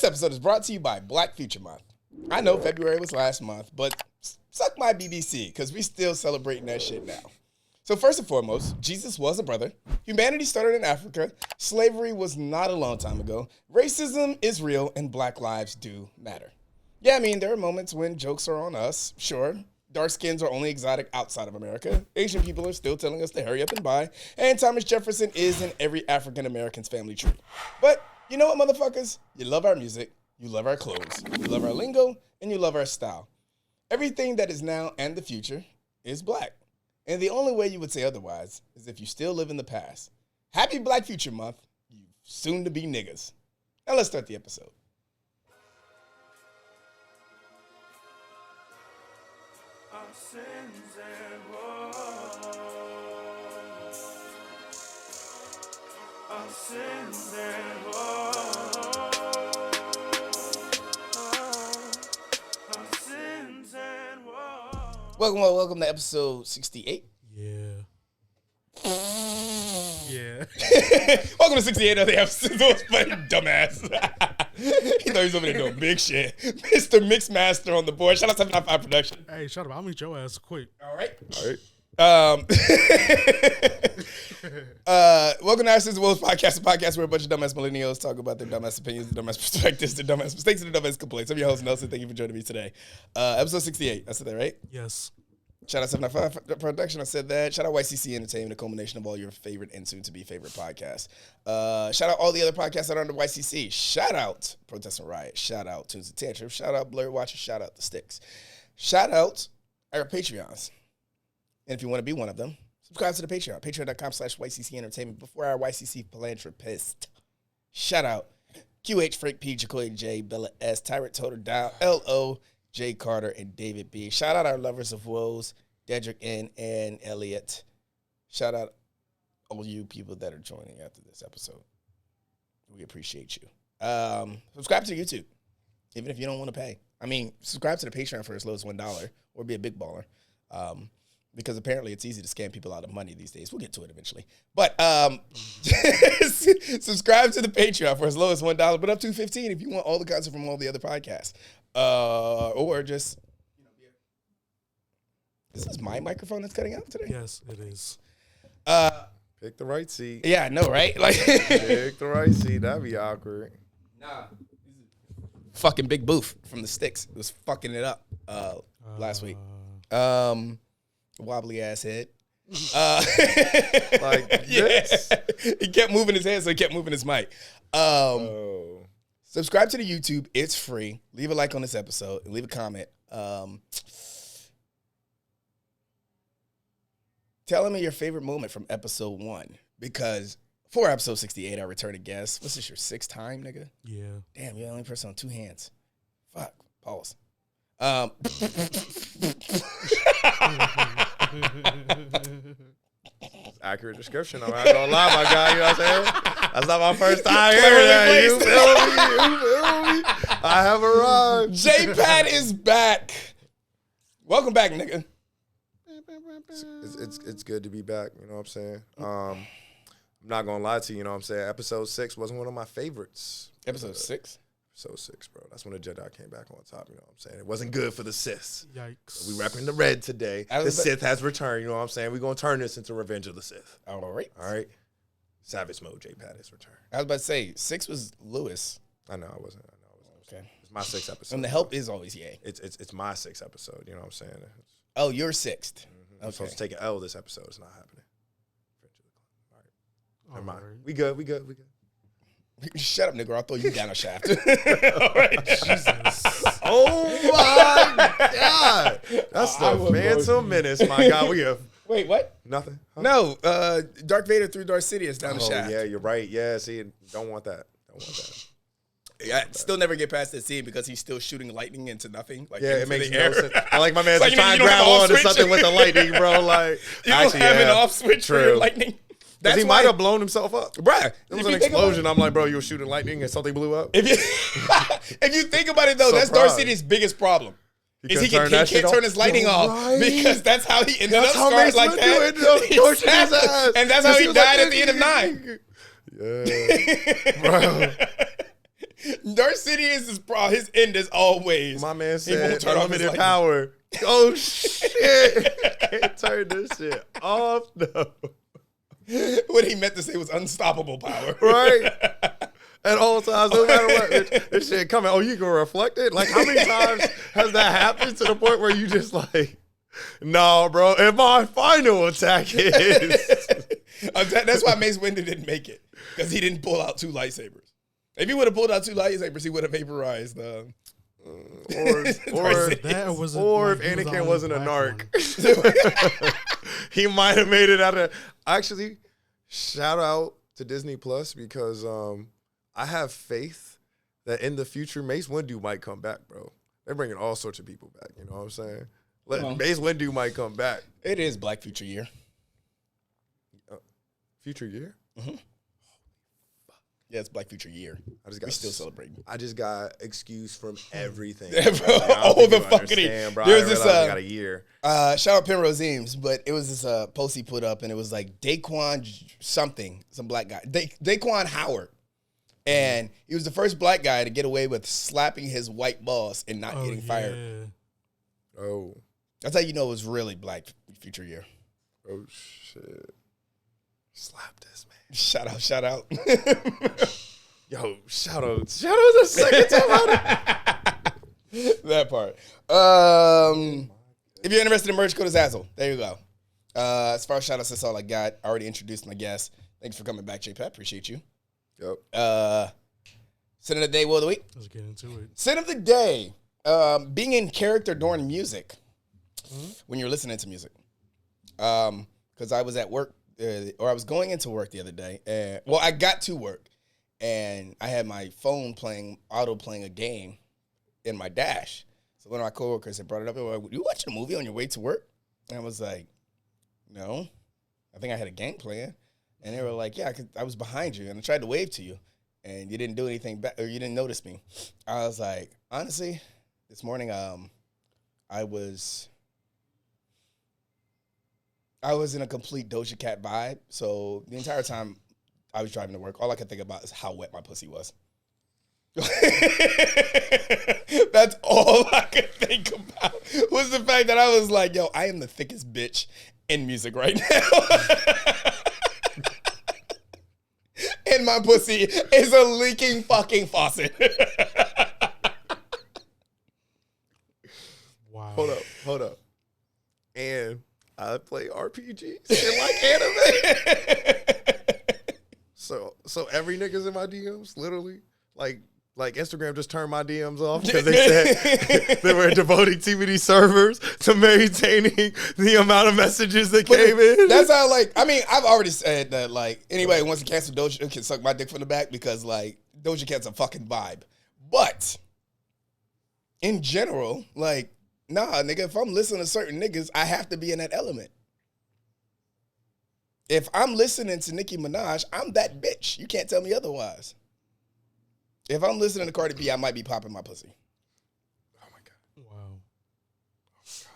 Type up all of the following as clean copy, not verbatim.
This episode is brought to you by Black Future Month. I know February was last month, but suck my BBC, because we still celebrating that shit now. So first and foremost, Jesus was a brother. Humanity started in Africa. Slavery was not a long time ago. Racism is real, and Black lives do matter. Yeah, I mean, there are moments when jokes are on us, sure. Dark skins are only exotic outside of America. Asian people are still telling us to hurry up and buy. And Thomas Jefferson is in every African American's family tree. But you know what, motherfuckers? You love our music, you love our clothes, you love our lingo, and you love our style. Everything that is now and the future is Black. And the only way you would say otherwise is if you still live in the past. Happy Black Future Month, you soon-to-be niggas. Now let's start the episode. Our sins and woes. Our sins and woes. Our sins and woes. Welcome to episode 68. Yeah. Yeah. Welcome to 68 of the episode. That was funny, dumbass. He thought he was over there doing big shit. Mr. Mixmaster on the board. Shout out to 795 Production. Hey, shut up. I'll meet your ass quick. All right. Welcome to our Sister Woes podcast, a podcast where a bunch of dumbass millennials talk about their dumbass opinions, their dumbass perspectives, their dumbass mistakes, and their dumbass complaints. I'm your host, Nelson. Thank you for joining me today. Episode 68. I said that right? Yes. Shout out 795 Production. I said that. Shout out YCC Entertainment, a culmination of all your favorite and soon-to-be favorite podcasts. Shout out all the other podcasts that are under YCC. Shout out Protest and Riot. Shout out Tunes and Tantrum. Shout out Blurred Watchers. Shout out The Sticks. Shout out our Patreons. And if you want to be one of them, subscribe to the Patreon. Patreon.com/YCC Entertainment before our YCC philanthropist. Shout out QH, Frank P, Jacoy J, Bella S, Tyrant Toter Down, LO, Jay Carter, and David B. Shout out our lovers of Woes, Dedrick N, and Elliot. Shout out all you people that are joining after this episode. We appreciate you. Subscribe to YouTube, even if you don't want to pay. I mean, subscribe to the Patreon for as low as $1 or be a big baller. Because apparently it's easy to scam people out of money these days. We'll get to it eventually. But subscribe to the Patreon for as low as $1, but up to $15 if you want all the content from all the other podcasts. Or just, this is my microphone that's cutting out today? Yes, it is. Pick the right seat. Yeah, I know, right? Like, Pick the right seat. That'd be awkward. Nah. Fucking Big Boof from The Sticks. It was fucking it up last week. Wobbly ass head. Like this? Yeah. He kept moving his head, so he kept moving his mic. Subscribe to the YouTube. It's free. Leave a like on this episode and leave a comment. Tell me your favorite moment from episode 1. Because for episode 68, our returning guest. What's this, your 6th time, nigga? Yeah. Damn, you're the only person on 2 hands. Fuck. Pause. Accurate description. I'm not gonna lie, my guy. You know what I'm saying? That's not my first time hearing that. You feel me? You feel me? I have arrived. J-Pat is back. Welcome back, nigga. It's good to be back. You know what I'm saying? I'm not gonna lie to you. You know what I'm saying? Episode 6 wasn't one of my favorites. Episode 6? Episode 6, bro. That's when the Jedi came back on top. You know what I'm saying? It wasn't good for the Sith. Yikes. We repping the red today. The Sith has returned. You know what I'm saying? We're going to turn this into Revenge of the Sith. All right. All right? Savage mode, J-Pat has returned. I was about to say, 6 was Lewis. I know, I wasn't. Okay. It's my 6th episode. And the help is always yay. It's my 6th episode. You know what I'm saying? Oh, you're 6th. Mm-hmm. I'm supposed to take an L this episode. It's not happening. All right. Never mind. Right. We good. Shut up, nigga. I'll throw you down a shaft. All right. Jesus. Oh, my God. That's the Phantom Menace, my God. We have Wait, what? nothing. Huh? No, Darth Vader through Darth Sidious down the shaft. Yeah, you're right. Yeah, see, don't want that. I still never get past that scene because he's still shooting lightning into nothing. Like, Yeah, into it makes the no air. sense. I like my man's It's like, trying to you don't have grab an off on to switch. something with the lightning, bro. Like, You don't have an off switch for your lightning. Because he might have blown himself up. Bruh. It was an explosion. I'm like, bro, you were shooting lightning and something blew up? If you think about it, though, that's Darth Sidious' biggest problem. He can't turn his lighting off because that's how he ended up scarred like that. And that's how he died at the end of 9. Yeah. Bro. Dark City is his end is always. My man he won't said turn off his unlimited light. power. Oh shit! Can't turn this shit off though. What he meant to say was unstoppable power. Right. At all times, no matter what, this shit coming. Oh, you can reflect it? Like, how many times has that happened to the point where you just like, no, bro, and my final attack is. That's why Mace Windu didn't make it. Because he didn't pull out 2 lightsabers. If he would have pulled out 2 lightsabers, he would have vaporized Or if Anakin wasn't a narc, he might have made it out of. Actually, shout out to Disney Plus because I have faith that in the future Mace Windu might come back, bro. They're bringing all sorts of people back. You know what I'm saying? Mace Windu might come back. It is Black Future Year. Future year? Mm-hmm. Yeah, it's Black Future Year. We still celebrating. I just got excuse from everything. All the fucking. Bro. There's this. I got a year. Shout out Penrose Eames, but it was this post he put up, and it was like Daquan something, some black guy, Daquan Howard, and he was the first black guy to get away with slapping his white boss and not getting fired. Oh, that's how you know it was really Black Future Year. Oh shit! Slap this man. Shout out. Yo, shout out the second time out. That part. If you're interested in merch, go to Zazzle. There you go. As far as shout outs, that's all I got. I already introduced my guest. Thanks for coming back, J-Pat. Appreciate you. Yep. Sin of the day, word of the week. Let's get into it. Sin of the day. Being in character during music. When you're listening to music. Because I was at work, or I was going into work the other day. I got to work. And I had my phone auto playing a game in my dash. So one of my coworkers had brought it up. They were like, you watching a movie on your way to work? And I was like, no. I think I had a game playing. And they were like, yeah, I was behind you. And I tried to wave to you. And you didn't do anything back, or you didn't notice me. I was like, honestly, this morning I was in a complete Doja Cat vibe. So the entire time I was driving to work, all I could think about is how wet my pussy was. That's all I could think about was the fact that I was like, yo, I am the thickest bitch in music right now. And my pussy is a leaking fucking faucet. Wow. Hold up. And I play RPGs and like anime. So every nigga's in my DMs, literally. Like Instagram just turned my DMs off because they said they were devoting TBD servers to maintaining the amount of messages that came in. That's how, I've already said that, anybody who wants to cancel Doja can suck my dick from the back because, Doja Cat's a fucking vibe. But, in general, nah, nigga, if I'm listening to certain niggas, I have to be in that element. If I'm listening to Nicki Minaj, I'm that bitch. You can't tell me otherwise. If I'm listening to Cardi B, I might be popping my pussy. Oh my God. Wow. Oh God.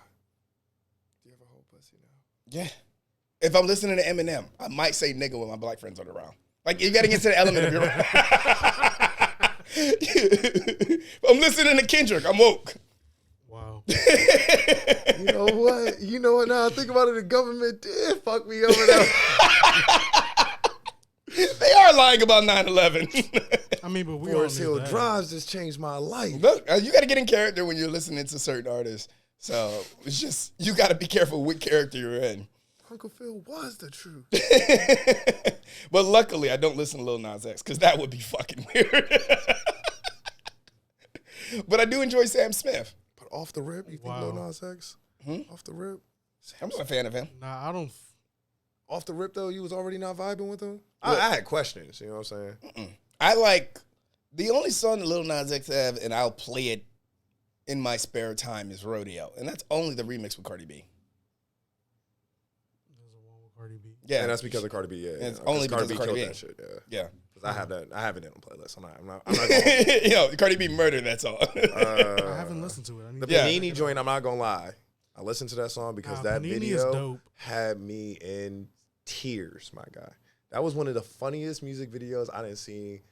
Do you have a whole pussy now? Yeah. If I'm listening to Eminem, I might say nigga when my black friends are around. You gotta get to the element of your. If I'm listening to Kendrick, I'm woke. Wow. You know what? Now I think about it, the government did fuck me over there. They are lying about 9/11. I mean, but we Forest all knew Hill that. Drive Drive just changed my life. Look, you got to get in character when you're listening to certain artists. So it's just, you got to be careful what character you're in. Uncle Phil was the truth. But luckily, I don't listen to Lil Nas X because that would be fucking weird. But I do enjoy Sam Smith. But off the rip, you think Wow. Lil Nas X? Off the rip? I'm not a fan of him. Nah, I don't. Off the rip, though, you was already not vibing with him? I had questions, you know what I'm saying? I like, the only song that Lil Nas X have, and I'll play it in my spare time, is Rodeo. And that's only the remix with Cardi B. There's a one with Cardi B. Yeah. And that's because of Cardi B, yeah. It's only because of Cardi killed B. that shit, yeah. Yeah. Because I have it in a playlist. I'm not going Cardi B murdered that song. I haven't listened to it. I need The to Panini check it joint, out. I'm not going to lie. I listened to that song because that Panini is video dope. had me in tears, my guy. That was one of the funniest music videos I didn't see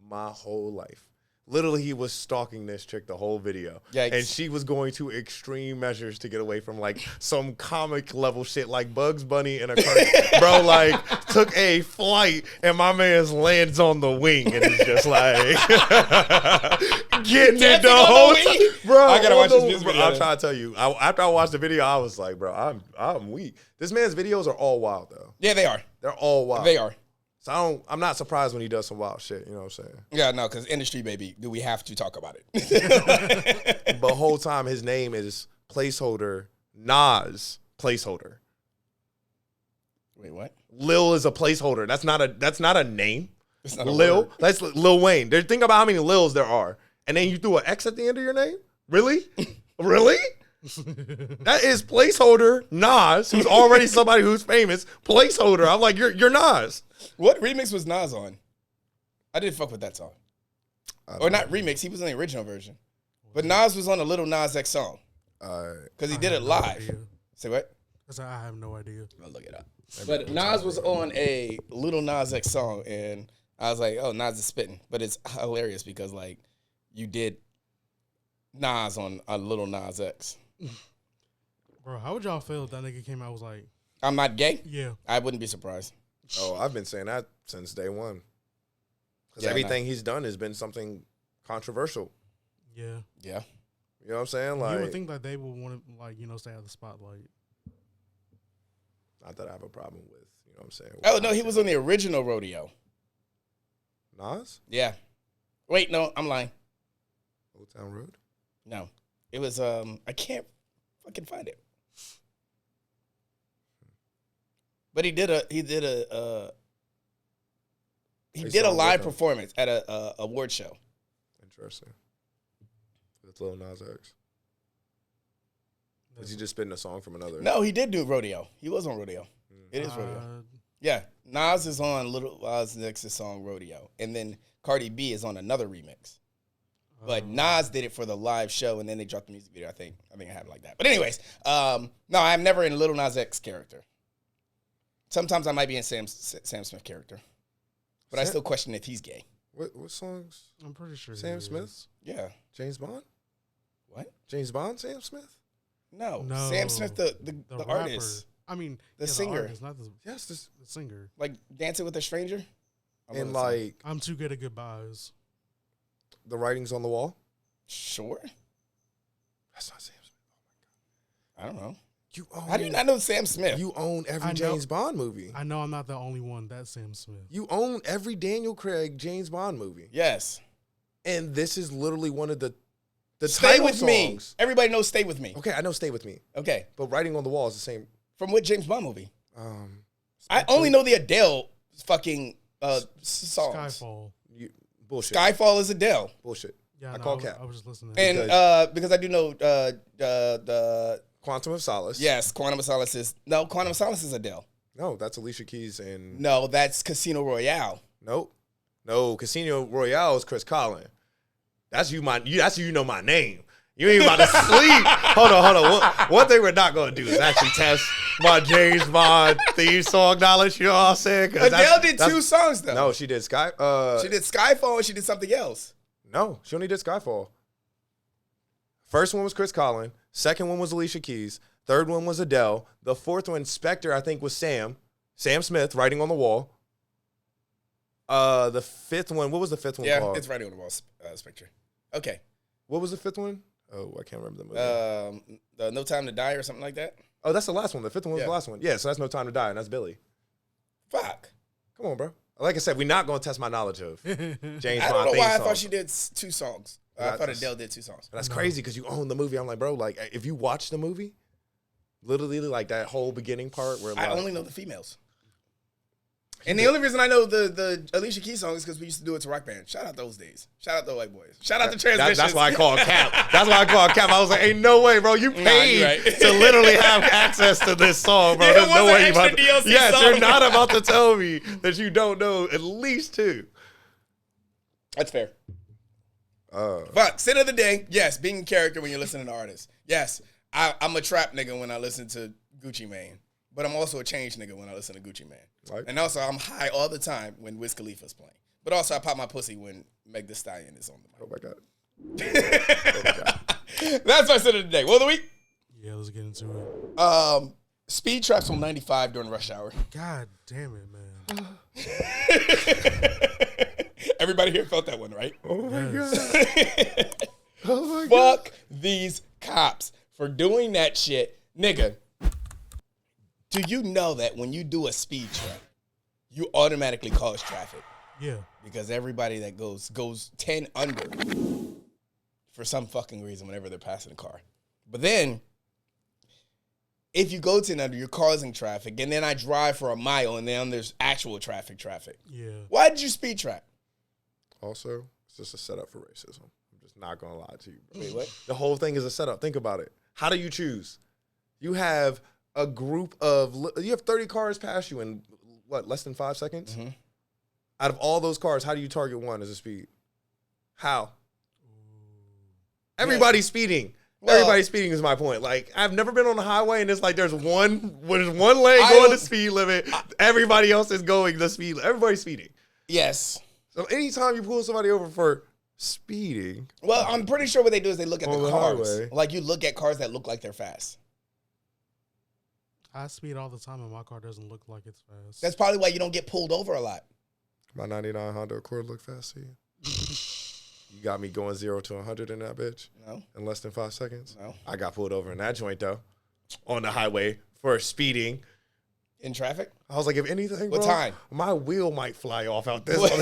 my whole life. Literally, he was stalking this chick the whole video. Yikes. And she was going to extreme measures to get away from like some comic level shit like Bugs Bunny and a bro, like took a flight and my man's lands on the wing and he's just like getting it the whole time. Bro, I gotta watch this music video. I'm trying to tell you. After I watched the video, I was like, bro, I'm weak. This man's videos are all wild though. Yeah, they are. They're all wild. They are. So I'm not surprised when he does some wild shit. You know what I'm saying? Yeah, no, because industry, baby, do we have to talk about it? But the whole time his name is placeholder Nas placeholder. Wait, what? Lil is a placeholder. That's not a name. It's not a Lil. word. That's Lil Wayne. Think about how many Lils there are, and then you threw an X at the end of your name. Really? Really? That is placeholder Nas, who's already somebody who's famous. Placeholder. I'm like, you're Nas. What remix was Nas on? I didn't fuck with that song. Or not remix, he was on the original version. But Nas was on a Little Nas X song. Because he did it live. Say what? I have no idea. I'll look it up. But Nas was on a Little Nas X song, and I was like, oh, Nas is spitting. But it's hilarious because, like, you did Nas on a Little Nas X. Bro, how would y'all feel if that nigga came out and was like, I'm not gay? yeah. I wouldn't be surprised. Oh, I've been saying that since day one. Because Yeah, everything he's done has been something controversial. Yeah. Yeah. You know what I'm saying? Like, you would think that they would want to, like, stay out of the spotlight. not that I have a problem with. You know what I'm saying? Oh, no, he was on the original Rodeo. Nas? Yeah. Wait, no, I'm lying. Old Town Road? No. It was, I can't fucking find it. But he did a live performance at a award show. Interesting. That's Lil Nas X. Was he just spitting a song from another? No, he did do Rodeo. He was on Rodeo. It is Rodeo. Yeah. Nas is on Little Nas X's song Rodeo. And then Cardi B is on another remix. But Nas did it for the live show, and then they dropped the music video, I think. I think it happened like that. But anyways, no, I'm never in Little Nas X character. Sometimes I might be in Sam Smith character. But I still question if he's gay. What songs? I'm pretty sure. Sam Smith? Yeah. James Bond? What? James Bond, Sam Smith? No. No. Sam Smith, the rapper. artist. I mean, The singer. artist, not the Yes, the singer. Like Dancing with a Stranger? and like I'm too good at goodbyes. the writings on the wall. Sure. That's not Sam Smith. I don't know. You own, How do you not know Sam Smith? You own every I know. James Bond movie. I know I'm not the only one. That's Sam Smith. You own every Daniel Craig James Bond movie. Yes. And this is literally one of the Stay title with songs. me. Everybody knows Stay With Me. Okay, I know Stay With Me. Okay. But Writing on the Wall is the same. From what James Bond movie? Um, I only know the Adele fucking songs. Skyfall. Bullshit. Skyfall is Adele. Bullshit. Yeah, I no, call was, cap. I was just listening. And because I do know the Quantum of Solace. yes, Quantum of Solace is Adele. No, that's Alicia Keys and No, that's Casino Royale. nope. No, Casino Royale is Chris Collin. That's you know my name. You ain't about to sleep. Hold on. One thing we're not going to do is actually test my James Bond theme song knowledge. You know what I'm saying? Adele did two songs though. No, she did she did Skyfall and she did something else. No, she only did Skyfall. First one was Chris Collin. Second one was Alicia Keys. Third one was Adele. The fourth one, Spectre, I think, was Sam Smith, Writing on the Wall. The fifth one, what was the fifth one called? Yeah, it's Writing on the Wall, Spectre. Okay. What was the fifth one? Oh, I can't remember the movie. The No Time to Die or something like that. Oh, that's the last one. The fifth one was Yeah. the last one. Yeah, so that's No Time to Die, and that's Billy. Fuck. Come on, bro. Like I said, we're not going to test my knowledge of James Bond I don't know theme why I songs. thought she did two songs. I thought That's- Adele did two songs. And that's crazy because you own the movie. I'm like, bro, like, if you watch the movie, literally, like, that whole beginning part where, like, I only know the females. And the only reason I know the Alicia Keys song is because we used to do it to Rock Band. Shout out those days. Shout out the white boys. Shout out the Transmissions. that's why I call it cap. That's why I call it cap. I was like, ain't no way, bro. You Nah, paid you're right. to literally have access to this song, bro. Yeah, it There's no was way an you about extra to. DLC Yes, song. you're not about to tell me that you don't know at least two. That's fair. Fuck. Sin of the day. Yes, being a character when you're listening to artists. Yes, I'm a trap nigga when I listen to Gucci Mane. But I'm also a change nigga when I listen to Gucci Mane. Right. And also, I'm high all the time when Wiz Khalifa's playing. But also, I pop my pussy when Meg Thee Stallion is on the Oh, my God. mic. That's my sin of the day. Well, the week. Yeah, let's get into it. Speed traps on 95 during rush hour. God damn it, man. Everybody here felt that one, right? Oh, my Yes. God. Oh, my God. Fuck these cops for doing that shit. Nigga, do you know that when you do a speed trap, you automatically cause traffic? Yeah. Because everybody that goes 10 under for some fucking reason whenever they're passing a car. But then, if you go 10 under, you're causing traffic, and then I drive for a mile, and then there's actual traffic. Yeah. Why did you speed trap? Also, it's just a setup for racism. I'm just not going to lie to you. Bro. Wait, what? The whole thing is a setup. Think about it. How do you choose? You have a group of, you have 30 cars pass you in, what, less than 5 seconds? Mm-hmm. Out of all those cars, how do you target one as a speed? How? Everybody's speeding. Well- Everybody's speeding is my point. Like, I've never been on the highway and it's like there's one lane I going don't- the speed limit. Everybody else is going the speed limit. Everybody's speeding. Yes. So anytime you pull somebody over for speeding, Well, I'm pretty sure what they do is they look at On the the cars. highway. Like, you look at cars that look like they're fast. I speed all the time, and my car doesn't look like it's fast. That's probably why you don't get pulled over a lot. my 99 Honda Accord look fast to you. You got me going 0 to 100 in that bitch No, in less than 5 seconds. no. I got pulled over in that joint though, on the highway for speeding. In traffic? I was like, if anything, What bro, time? my wheel might fly off out this What- one.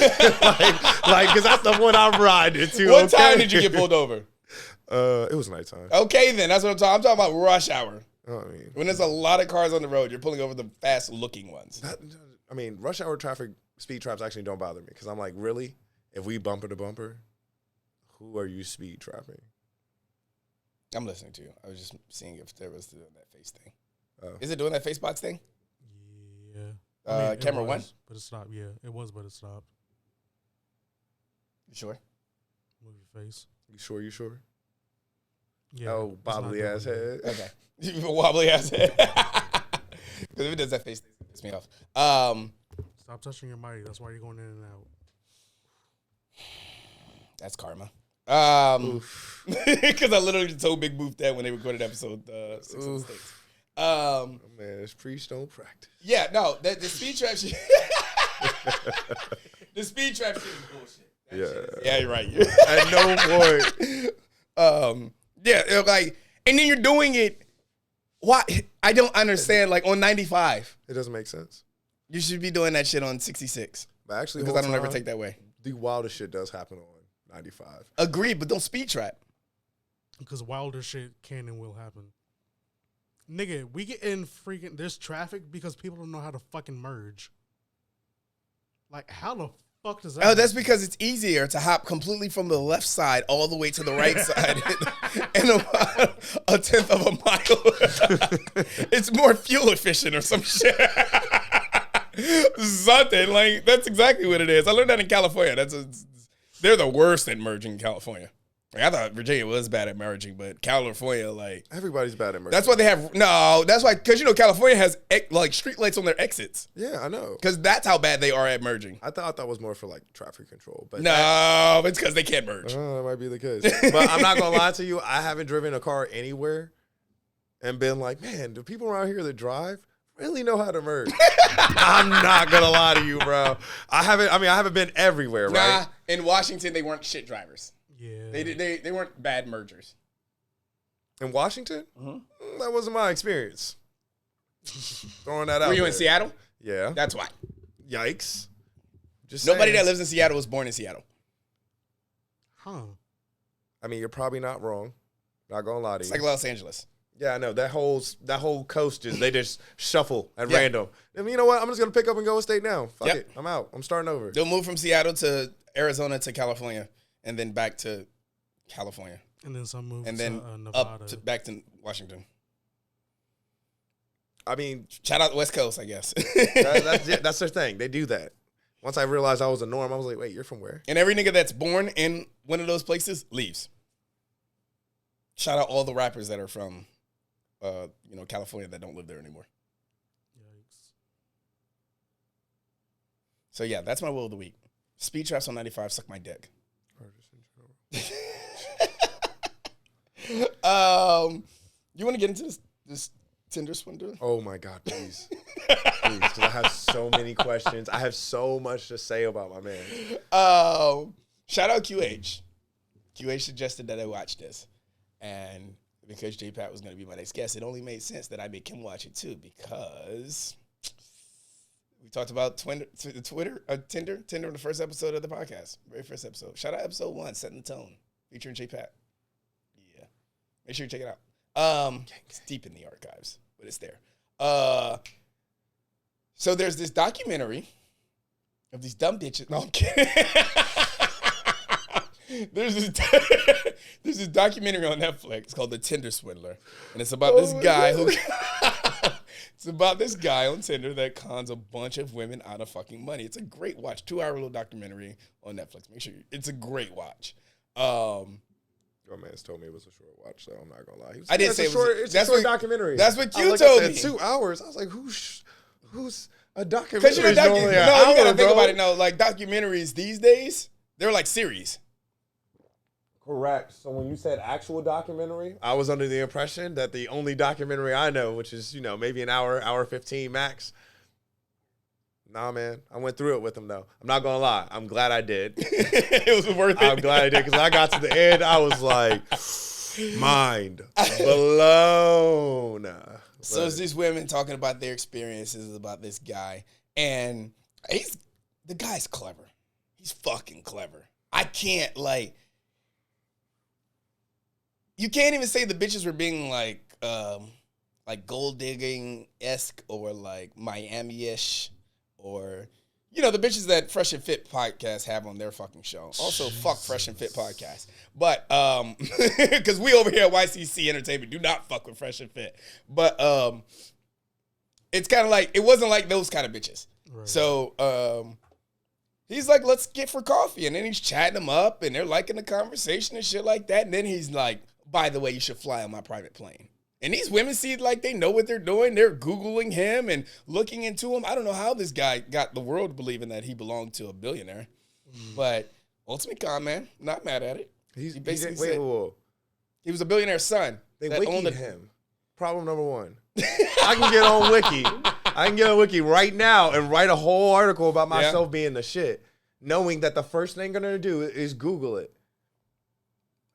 like, because that's the one I'm riding to. What okay? time did you get pulled over? It was nighttime. Okay, then. That's what I'm talking about rush hour. I mean, When there's a lot of cars on the road, you're pulling over the fast-looking ones. rush hour traffic speed traps actually don't bother me because I'm like, really? If we bumper to bumper, who are you speed trapping? I'm listening to you. I was just seeing if there was doing that face thing. Oh. Is it doing that face box thing? Yeah. It Camera was, one? But it stopped. Yeah, it was, but it stopped. You sure? Move your face. You sure? Yeah. Oh, it's not bobbly doing ass it. head. Okay. You wobbly ass head. Because if it does that face thing, it pisses me off. Stop touching your mic. That's why you're going in and out. That's karma. Because I literally told Big Booth that when they recorded episode 6 of the States. Man, it's preach, don't practice. Yeah, no, the speed trap shit. The speed trap shit is bullshit. That shit is- yeah, you're right. At no point. Yeah, it was like, and then you're doing it. Why? I don't understand. Like on 95, It doesn't make sense. you should be doing that shit on 66 But actually, because I don't ever take that way. The wildest shit does happen on 95. Agreed, but don't speed trap. Because wilder shit can and will happen. Nigga, we get in freaking. There's traffic because people don't know how to fucking merge. Like, how the fuck does that Oh, that's happen? because it's easier to hop completely from the left side all the way to the right side in a tenth of a mile. It's more fuel efficient or some shit. Something like that's exactly what it is. I learned that in California. They're the worst at merging in California. Like, I thought Virginia was bad at merging, but California, like Everybody's bad at merging. that's why they have that's why because California has like street lights on their exits Yeah, I know. because that's how bad they are at merging. I thought that was more for like traffic control, but No, it's because they can't merge. that might be the case. But I'm not gonna lie to you. I haven't driven a car anywhere and been like, man, do people around here that drive really know how to merge? I'm not gonna lie to you, bro. I haven't been everywhere, Nah, right? in Washington they weren't shit drivers. Yeah. They weren't bad mergers. In Washington, that wasn't my experience. Throwing that out. Were you in there. Seattle? Yeah. That's why. Yikes. Just Nobody saying. that lives in Seattle was born in Seattle. Huh. I mean, you're probably not wrong. Not gonna lie to It's you. like Los Angeles. Yeah, I know that whole coast they just shuffle at Yeah. random. I mean, you know what? I'm just gonna pick up and go state now. Fuck Yep. it, I'm out. I'm starting over. They'll move from Seattle to Arizona to California, and then back to California, And then some move and to then Nevada. up to back to Washington. I mean, Shout out the West Coast, I guess. that's their thing. They do that. Once I realized I was a norm, I was like, wait, you're from where? And every nigga that's born in one of those places leaves. Shout out all the rappers that are from, California that don't live there anymore. Yikes. So yeah, that's my will of the week. Speed traps on 95. Suck my dick. You want to get into this Tinder swindler? Oh my God, please. Please, because I have so many questions. I have so much to say about my man. Shout out QH. QH suggested that I watch this. And because J-Pat was going to be my next guest, it only made sense that I make him watch it too, because we talked about Tinder in the first episode of the podcast. Very first episode. Shout out episode 1, Setting the Tone, featuring J-Pat. Yeah. Make sure you check it out. It's deep in the archives, but it's there. So there's this documentary of these dumb bitches. No, I'm kidding. There's this documentary on Netflix called The Tinder Swindler, and it's about this guy who it's about this guy on Tinder that cons a bunch of women out of fucking money. It's a great watch, 2-hour little documentary on Netflix. Make sure it's a great watch. Your man's told me it was a short watch, so I'm not gonna lie. I didn't say it's a short documentary. That's what you told me. 2 hours. I was like, who's a documentary? Because you're you gotta think about it. No, like documentaries these days, they're like series. Correct. So when you said actual documentary, I was under the impression that the only documentary I know, which is, maybe an hour 15 max. Nah, man. I went through it with him, though. I'm not going to lie. I'm glad I did. It was worth it. I'm glad I did, because I got to the end. I was like, mind blown. So it's these women talking about their experiences about this guy. And the guy's clever. He's fucking clever. I can't, you can't even say the bitches were being like gold digging-esque or like Miami-ish or, the bitches that Fresh and Fit podcast have on their fucking show. Also, fuck Fresh and Fit podcast. But, because we over here at YCC Entertainment do not fuck with Fresh and Fit. But it's kind of like, it wasn't like those kind of bitches. Right. So, he's like, let's get for coffee. And then he's chatting them up and they're liking the conversation and shit like that. And then he's like, by the way, you should fly on my private plane. And these women see like they know what they're doing. They're Googling him and looking into him. I don't know how this guy got the world believing that he belonged to a billionaire. But ultimate con, man, not mad at it. He basically said he was a billionaire's son. They wikied him. Problem number 1. I can get on Wiki. I can get on Wiki right now and write a whole article about myself being the shit, knowing that the first thing I'm going to do is Google it.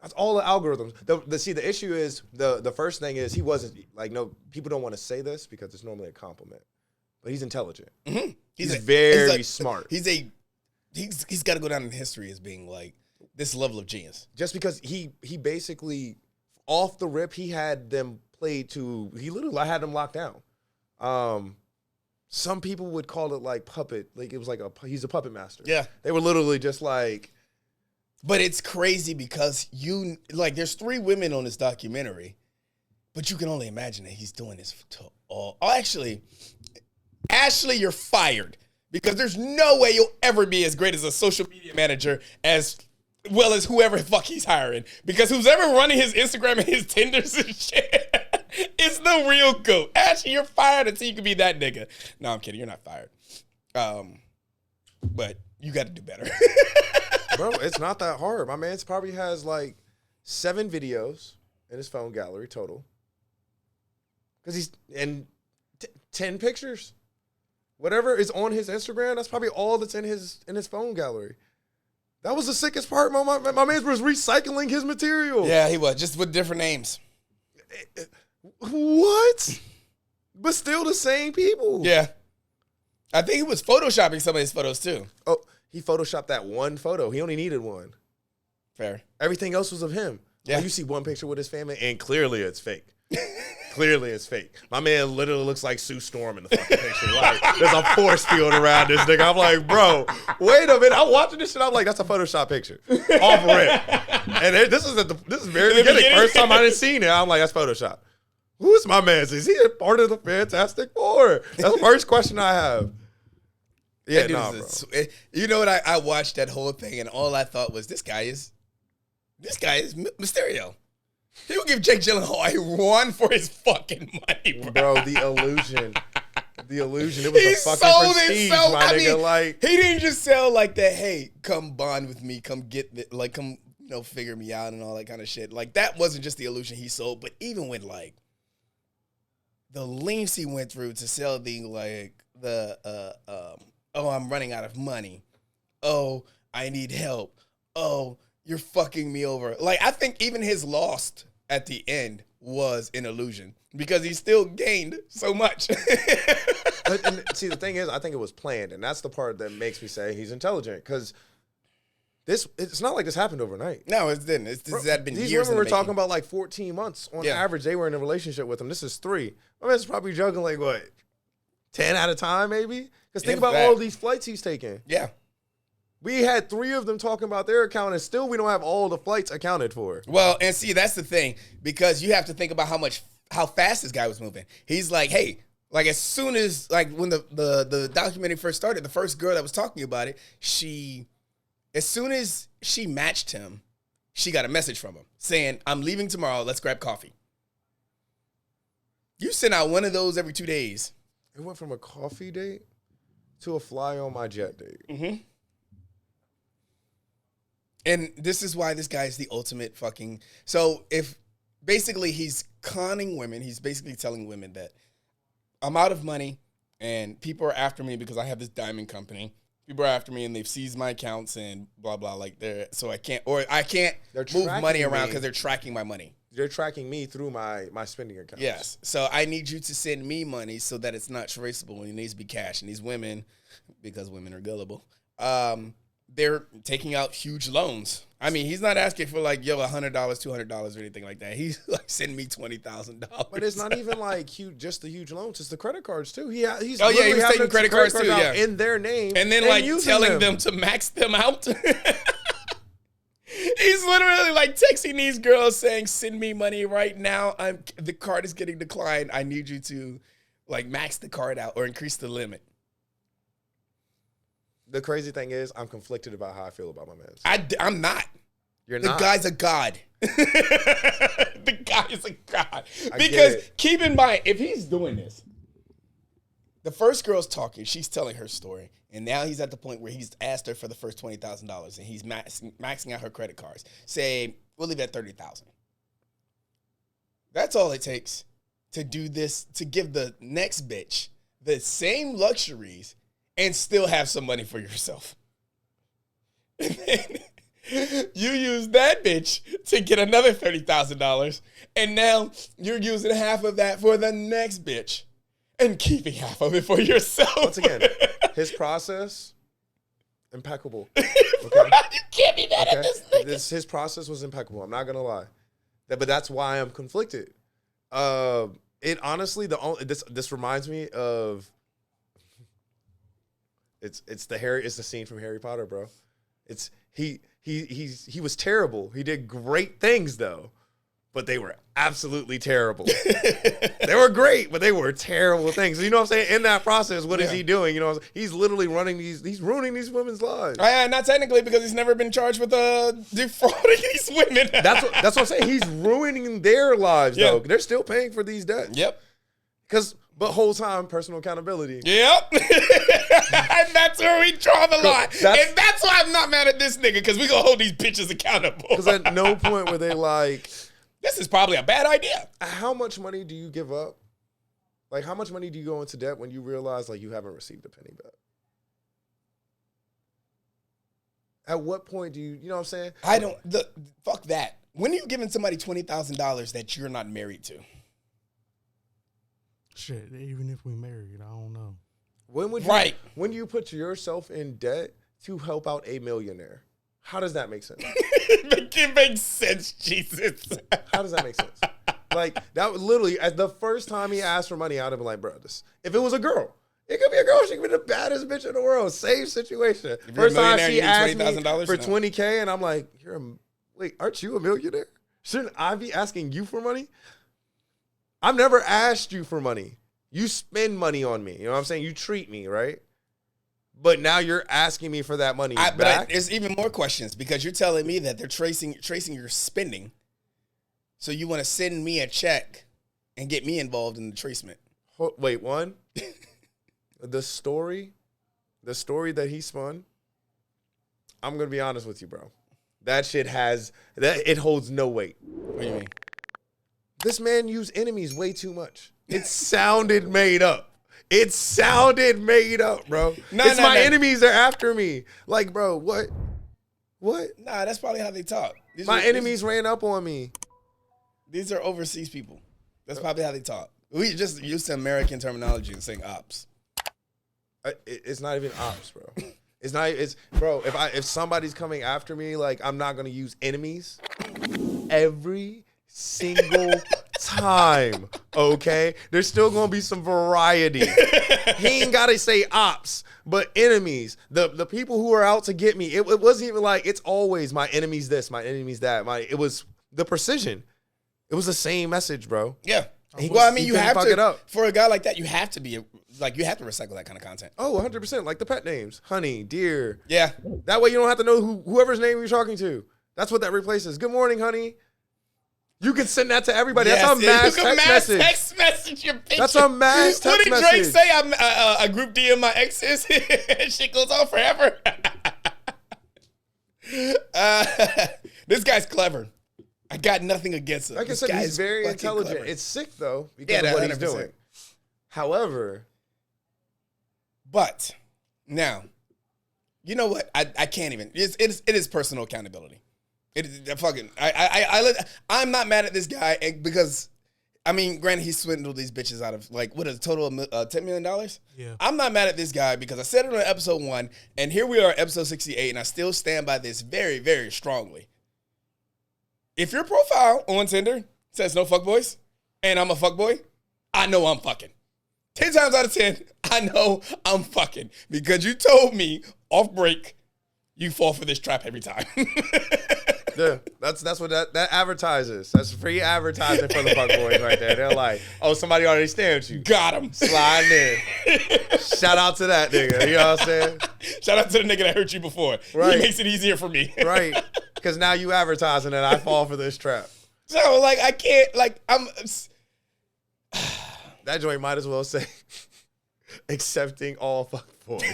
That's all the algorithms. The issue is, the first thing is he wasn't, people don't want to say this because it's normally a compliment, but he's intelligent. Mm-hmm. He's very smart. He's got to go down in history as being like this level of genius. Just because he basically, off the rip, he had them played to, he literally had them locked down. Some people would call it like puppet, like it was like he's a puppet master. Yeah. They were literally just like. But it's crazy because there's 3 women on this documentary, but you can only imagine that he's doing this to all. Oh, actually, Ashley, you're fired because there's no way you'll ever be as great as a social media manager as well as whoever the fuck he's hiring. Because who's ever running his Instagram and his Tinders and shit is the real goat. Ashley, you're fired until you can be that nigga. No, I'm kidding. You're not fired. But you got to do better. Bro, it's not that hard. My man probably has 7 videos in his phone gallery total. Because he's in 10 pictures. Whatever is on his Instagram, that's probably all that's in his phone gallery. That was the sickest part. My man was recycling his material. Yeah, he was, just with different names. What? But still the same people. Yeah. I think he was photoshopping some of his photos too. Oh, he photoshopped that one photo. He only needed one. Fair. Everything else was of him. Yeah. You see one picture with his family, and clearly it's fake. Clearly it's fake. My man literally looks like Sue Storm in the fucking picture. There's a force field around this nigga. I'm like, bro, wait a minute. I'm watching this shit. I'm like, that's a Photoshop picture. Off rip. And this is very beginning. First time I didn't seen it. I'm like, that's Photoshop. Who's my man? Is he a part of the Fantastic Four? That's the first question I have. Yeah, bro. You know what? I watched that whole thing, and all I thought was, this guy is Mysterio. He will give Jake Gyllenhaal a run for his fucking money, bro. Bro, the illusion. The illusion. It was He a fucking sold prestige, it so. my I nigga. mean, Like, he didn't just sell like that. Hey, come bond with me. Come get the, like, come figure me out and all that kind of shit. Like that wasn't just the illusion he sold, but even with like the lengths he went through to sell oh, I'm running out of money. Oh, I need help. Oh, you're fucking me over. Like I think even his lost at the end was an illusion because he still gained so much. and see, the thing is, I think it was planned, and that's the part that makes me say he's intelligent because it's not like this happened overnight. No, it didn't. This had been These years. women were in the talking making. about like 14 months on average. They were in a relationship with him. This is 3. My man's probably juggling like what, 10 at a time, maybe? Because think about all these flights he's taking. Yeah. We had 3 of them talking about their account, and still we don't have all the flights accounted for. Well, and see, that's the thing, because you have to think about how fast this guy was moving. He's like, hey, like as soon as, like when the documentary first started, the first girl that was talking about it, as soon as she matched him, she got a message from him saying, I'm leaving tomorrow, let's grab coffee. You send out one of those every 2 days. It went from a coffee date to a fly on my jet date. Mm-hmm. And this is why this guy is the ultimate fucking... So if basically he's conning women, he's basically telling women that I'm out of money and people are after me because I have this diamond company. People are after me and they've seized my accounts and blah, blah, like so I can't move money around because they're tracking my money. They're tracking me through my spending account. Yes. So I need you to send me money so that it's not traceable and it needs to be cash. And these women, because women are gullible, they're taking out huge loans. I mean, he's not asking for like, $100, $200 or anything like that. He's like, send me $20,000. But it's not even like just the huge loans. It's the credit cards too. He's he was taking credit cards too, yeah, in their name, and then like telling them to max them out. He's literally like texting these girls saying, "Send me money right now. The card is getting declined. I need you to like max the card out or increase the limit." The crazy thing is, I'm conflicted about how I feel about my man. I'm not. You're not. The guy's a god. The guy is a god. Because keep in mind, if he's doing this, the first girl's talking, she's telling her story, and now he's at the point where he's asked her for the first $20,000, and he's maxing out her credit cards. Say, we'll leave it at $30,000. That's all it takes to do this, to give the next bitch the same luxuries and still have some money for yourself. And then you use that bitch to get another $30,000, and now you're using half of that for the next bitch and keeping half of it for yourself. Once again, his process, impeccable. Okay? You can't be mad at this nigga. His process was impeccable. I'm not gonna lie, but that's why I'm conflicted. It honestly, this reminds me of. It's the scene from Harry Potter, bro. He was terrible. He did great things though, but they were absolutely terrible. They were great, but they were terrible things. You know what I'm saying? In that process, what is he doing? You know, he's literally he's ruining these women's lives. Not technically, because he's never been charged with defrauding these women. That's what I'm saying. He's ruining their lives though. They're still paying for these debts. Yep. But whole time, personal accountability. Yep. And that's where we draw the line. And that's why I'm not mad at this nigga, because we gonna hold these bitches accountable. Because at no point were they like, this is probably a bad idea. How much money do you give up? Like, how much money do you go into debt when you realize, like, you haven't received a penny back? At what point do you know what I'm saying? Fuck that. When are you giving somebody $20,000 that you're not married to? Shit, even if we married, I don't know. When you put yourself in debt to help out a millionaire, how does that make sense? It makes sense, Jesus. How does that make sense? Like, that was literally, at the first time he asked for money, I'd have been like, bro, if it was a girl, it could be a girl, she could be the baddest bitch in the world. Same situation. First time she asked me for $20K, and I'm like, wait, aren't you a millionaire? Shouldn't I be asking you for money? I've never asked you for money. You spend money on me. You know what I'm saying? You treat me, right? But now you're asking me for that money back. But there's even more questions, because you're telling me that they're tracing your spending. So you want to send me a check and get me involved in the tracement. Wait, one? the story that he spun, I'm going to be honest with you, bro. That shit it holds no weight. What do you mean? This man used enemies way too much. It sounded made up. It sounded made up, bro. It's my enemies. They're after me. Like, bro, what? What? Nah, that's probably how they talk. My enemies ran up on me. These are overseas people. That's probably how they talk. We just used to American terminology and saying ops. It's not even ops, bro. It's not. It's bro. If somebody's coming after me, like I'm not gonna use enemies every single time. Okay, there's still gonna be some variety. He ain't gotta say ops, but enemies. The people who are out to get me. It wasn't even like it's always my enemies this, my enemies that. It was the precision. It was the same message, bro. Yeah. Well, I mean, you have to it up. For a guy like that. You have to be like you have to recycle that kind of content. Oh, 100%. Like the pet names, honey, dear. Yeah. That way you don't have to know whoever's name you're talking to. That's what that replaces. Good morning, honey. You can send that to everybody. Yes, that's a mass text message. Your picture. That's a mass text message. What did Drake say? I group DM my exes. Shit goes on forever. This guy's clever. I got nothing against him. Like I said, he's very intelligent. Clever. It's sick though because of what he's doing. However, but now, you know what? I can't even. It is personal accountability. It is fucking. I'm not mad at this guy because, I mean, granted, he swindled these bitches out of like what is a total of $10 million. Yeah. I'm not mad at this guy because I said it on episode 1, and here we are, episode 68, and I still stand by this very, very strongly. If your profile on Tinder says no fuckboys, and I'm a fuckboy, I know I'm fucking. 10 times out of 10, I know I'm fucking because you told me off break you fall for this trap every time. yeah, that's what that advertises. That's free advertising for the fuckboys right there. They're like, oh, somebody already stamped you. Got him. Sliding in. Shout out to that nigga. You know what I'm saying? Shout out to the nigga that hurt you before. Right. He makes it easier for me. Right. Because now you advertising and I fall for this trap. So, like, I can't, like, I'm... That joint might as well say, accepting all fuckboys.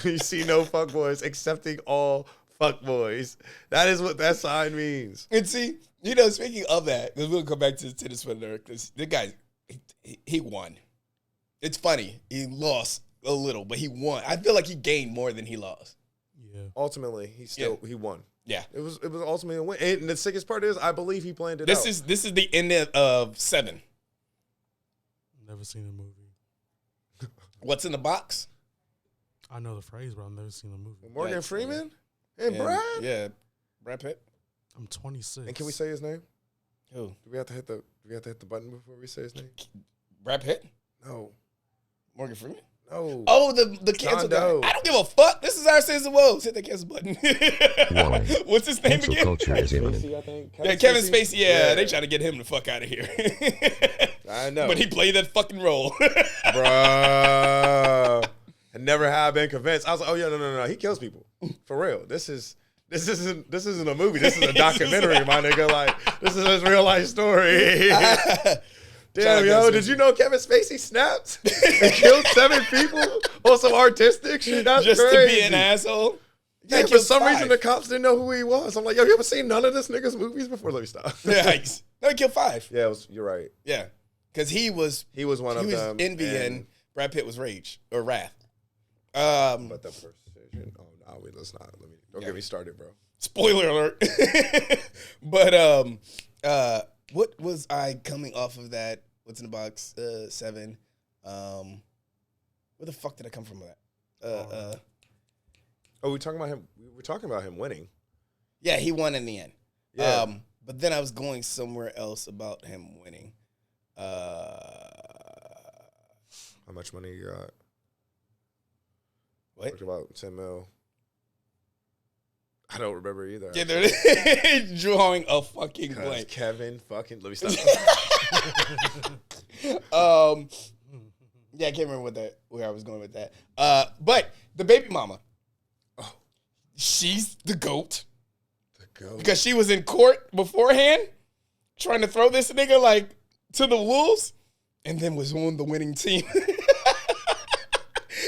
You see no fuckboys, accepting all fuckboys. That is what that sign means. And see, you know, speaking of that, because we'll come back to the swindler, because the guy, he won. It's funny. He lost a little, but he won. I feel like he gained more than he lost. Yeah. Ultimately, he won. Yeah. It was ultimately a win. And the sickest part is, I believe he planned it This out. is the end of 7. Never seen a movie. What's in the box? I know the phrase, but I've never seen a movie. Morgan Yikes, Freeman and Brad. Yeah, Brad Pitt. I'm 26. And can we say his name? Who? Do we have to hit the button before we say his name? Brad Pitt? No. Morgan Freeman? No. Oh, the cancel guy. I don't give a fuck. This is our season of Woes. Hit the cancel button. What's his name Cancel again? culture is imminent. Spacey, I think. Yeah, Kevin Spacey. Yeah, they trying to get him the fuck out of here. I know. But he played that fucking role. Bruh. I never have been convinced. I was like, oh yeah, no. He kills people. For real. This isn't a movie. This is a documentary, my nigga. Like, this is his real life story. Damn, yo, did you know Kevin Spacey snapped and killed 7 people on some artistic shit? That's just crazy. to be an asshole. Yeah, for some reason the cops didn't know who he was. I'm like, yo, you ever seen none of this nigga's movies before? Let me stop. Yikes. No, he killed 5. Yeah, you're right. Yeah, because he was one of them. Envy and Brad Pitt was Rage or Wrath. But the precision. Oh no, wait, let's not. Don't get me started, bro. Spoiler alert. But what was I coming off of that? What's in the box? 7. Where the fuck did I come from with that? We're talking about him. We were talking about him winning. Yeah, he won in the end. Yeah. But then I was going somewhere else about him winning. How much money you got? What? Talked about 10 mil. I don't remember either. Yeah, they're drawing a fucking blank. Kevin fucking. Let me stop. Yeah, I can't remember where I was going with that. But the baby mama, she's the GOAT. The GOAT. Because she was in court beforehand trying to throw this nigga like to the wolves and then was on the winning team.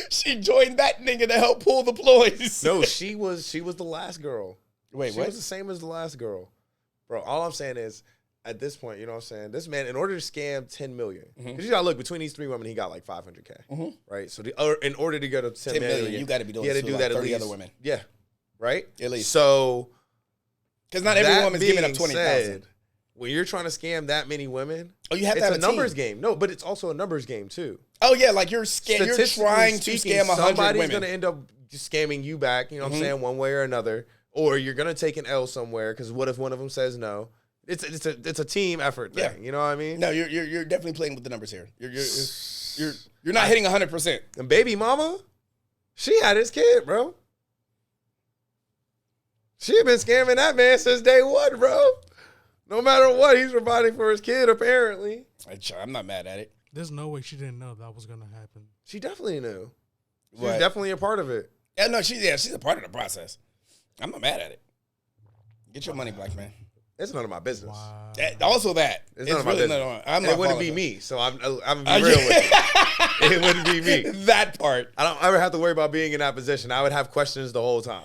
She joined that nigga to help pull the ploys. No, she was the last girl. Wait, She what? was the same as the last girl. Bro, all I'm saying is, at this point, you know what I'm saying? This man, in order to scam $10 million, because you gotta look, between these 3 women, he got like $500K, right? So in order to get a $10 million, you got to be doing he had to this do for that like at 30 least. other women. Yeah, right? At least. So, Because not every that woman's giving up being 20,000. said, when you're trying to scam that many women, Oh, you have to it's have a a numbers team. game. No, but it's also a numbers game too. Oh yeah, like you're Statistically trying to speaking, scam 100 somebody's women. gonna end up scamming you back. You know what I'm saying? One way or another, or you're gonna take an L somewhere. Because what if one of them says no? It's a team effort thing. Yeah. You know what I mean? No, you're definitely playing with the numbers here. You're not hitting 100%. And baby mama, she had his kid, bro. She had been scamming that man since day one, bro. No matter what, he's providing for his kid, apparently. I'm not mad at it. There's no way she didn't know that was gonna happen. She definitely knew. She What? was definitely a part of it. Yeah, no, she's a part of the process. I'm not mad at it. Get your money, black man. It's none of my business. Wow. Also that. It's none of my business. I'm And not it wouldn't be following me, so I'm gonna be real with you. It wouldn't be me. that part. I don't ever have to worry about being in that position. I would have questions the whole time.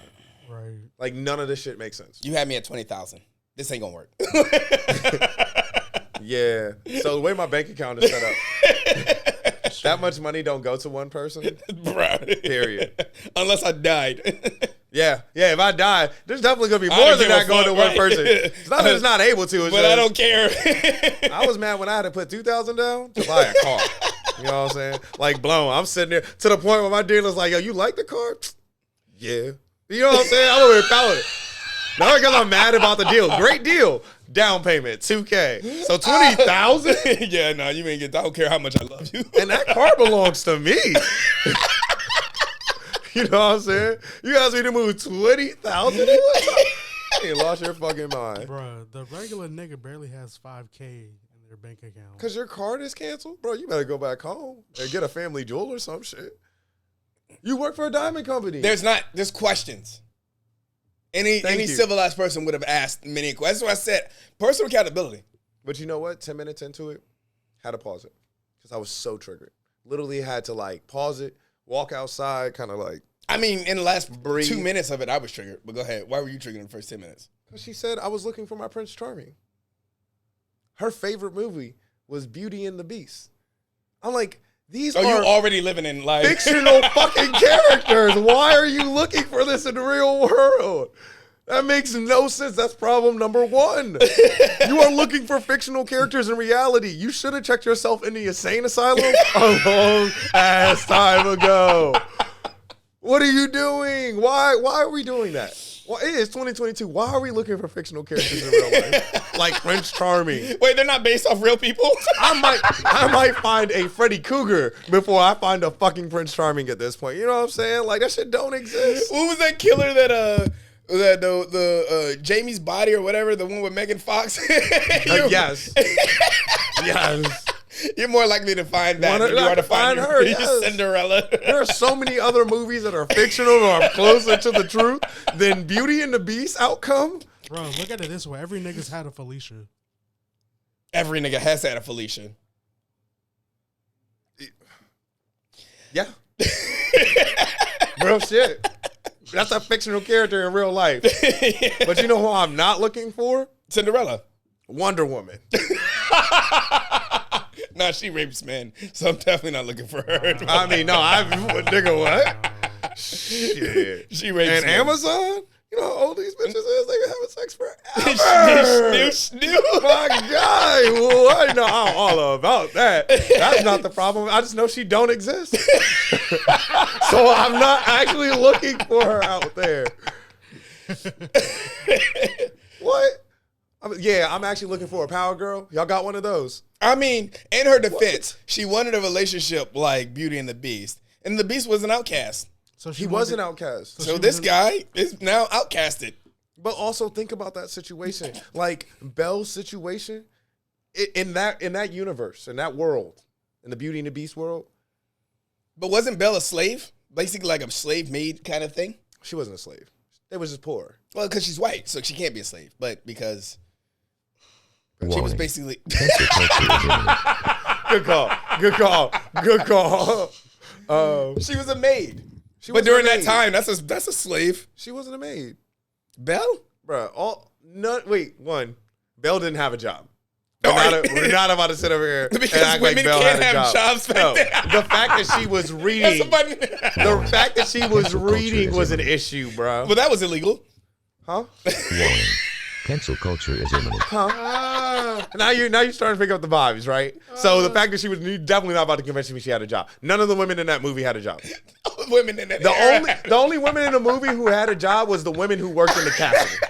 Right. Like, none of this shit makes sense. You had me at 20,000. This ain't gonna work. Yeah. So the way my bank account is set up, that much money don't go to one person. Bruh. Period. Unless I died. Yeah. Yeah, if I die, there's definitely going to be I more don't than give a that going to fuck, one right? person. It's not that it's not able to. It's but just, I don't care. I was mad when I had to put $2,000 down to buy a car. You know what I'm saying? Like, blown. I'm sitting there to the point where my dealer's like, yo, you like the car? Yeah. You know what I'm saying? I'm over here pouting it. Not because I'm mad about the deal. Great deal. Down payment, $2K. So $20,000? Yeah, no, you ain't get. I don't care how much I love you. And that car belongs to me. You know what I'm saying? You asked me to move $20,000 You lost your fucking mind. Bruh, the regular nigga barely has $5K in their bank account. Because your card is canceled? Bro, you better go back home and get a family jewel or some shit. You work for a diamond company. There's questions. Any Thank you. civilized person would have asked many questions. That's why I said personal accountability. But you know what? 10 minutes into it, had to pause it. Because I was so triggered. Literally had to like pause it, walk outside, kind of like. I mean, in the last Breathe. 2 minutes of it, I was triggered. But go ahead. Why were you triggered in the first 10 minutes? Because she said I was looking for my Prince Charming. Her favorite movie was Beauty and the Beast. I'm like, these Oh, are you already living in life. fictional fucking characters. Why are you looking for this in the real world? That makes no sense. That's problem number one. You are looking for fictional characters in reality. You should have checked yourself in the insane asylum a long ass time ago. What are you doing? Why are we doing that? Well, it is 2022. Why are we looking for fictional characters in real life? Like Prince Charming. Wait, they're not based off real people? I might find a Freddy Cougar before I find a fucking Prince Charming at this point. You know what I'm saying? Like, that shit don't exist. Who was that killer that the Jamie's Body or whatever, the one with Megan Fox? Yes. Yes. You're more likely to find that than you Like, are to find her, your yes. Cinderella. There are so many other movies that are fictional or are closer to the truth than Beauty and the Beast outcome. Bro, look at it this way. Every nigga's had a Felicia. Every nigga has had a Felicia. Yeah. Real shit. That's a fictional character in real life. But you know who I'm not looking for? Cinderella. Wonder Woman. Nah, she rapes men, so I'm definitely not looking for her. I mean, no, nigga, what? Shit. She rapes And men. Amazon? You know how old these bitches is? They been having sex forever. Snoo. My God. Well, I know all about that. That's not the problem. I just know she don't exist. So I'm not actually looking for her out there. What? I'm actually looking for a power girl. Y'all got one of those? I mean, in her defense, she wanted a relationship like Beauty and the Beast. And the Beast was an outcast. So He was an outcast. So this guy is now outcasted. But also think about that situation. Like Belle's situation in that universe, in that world, in the Beauty and the Beast world. But wasn't Belle a slave? Basically like a slave maid kind of thing? She wasn't a slave. They was just poor. Well, because she's white, so she can't be a slave. But because she was Warning. basically... Cancel culture is imminent. Good call. Good call. Good call. She was a maid. But wasn't during a that maid. time, that's a slave. She wasn't a maid. Belle? Bruh, one, Belle didn't have a job. All We're not about to sit over here Because and act like women Belle can't had a have job. jobs back No, then. the fact that she was reading, the fact that she was reading was an issue, bro. Well, that was illegal. Huh? Warning. Cancel culture is imminent. Now you're starting to pick up the vibes, right? So the fact that she was definitely not about to convince me she had a job. None of the women in that movie had a job. Women in that The era. only women in the movie who had a job was the women who worked in the castle.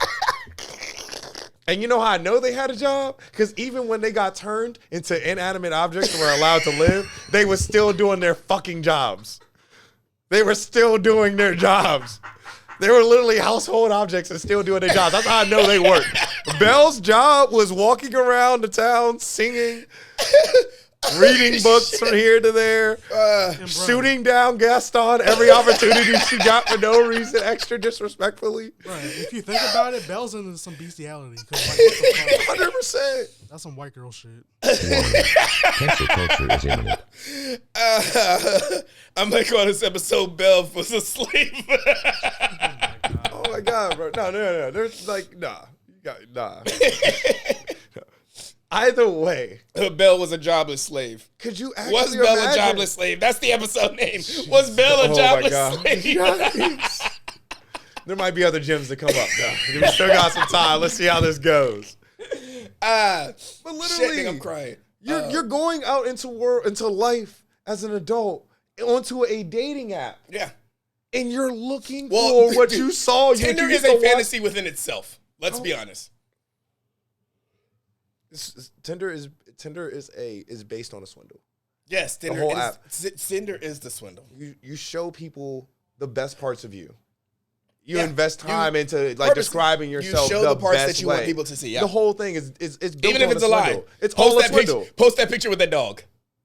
And you know how I know they had a job? Because even when they got turned into inanimate objects and were allowed to live, they were still doing their fucking jobs. They were still doing their jobs. They were literally household objects and still doing their jobs. That's how I know they worked. Belle's job was walking around the town, singing, reading books from here to there, shooting down Gaston every opportunity she got for no reason, extra disrespectfully. Right. If you think about it, Belle's into some bestiality. 'Cause, like, what the fuck? 100%. That's some white girl shit. Warning. Cancel culture is imminent. I'm going to call this episode Belle was a slave. Oh my God, bro. No. There's like, nah. Nah. Either way, Belle was a jobless slave. could you actually Was Belle imagine? a jobless slave? That's the episode name. Was Belle a Oh my jobless God. slave? Yikes. There might be other gems to come up, though. We still got some time. Let's see how this goes. But literally, Shit, nigga, I'm crying. You're going out into life as an adult onto a dating app, Yeah. and you're looking Well, for what you saw. Tinder you is used to a watch- fantasy within itself. Let's be honest. Tinder is based on a swindle. Yes, Tinder whole is, app. Tinder is the swindle. You show people the best parts of you. You Yeah. invest time into like purposely- describing yourself. You show the the parts best that you way. want people to see. Yeah. The whole thing is built Even if on it's a a lie. swindle. It's all a swindle. Post that picture with that dog.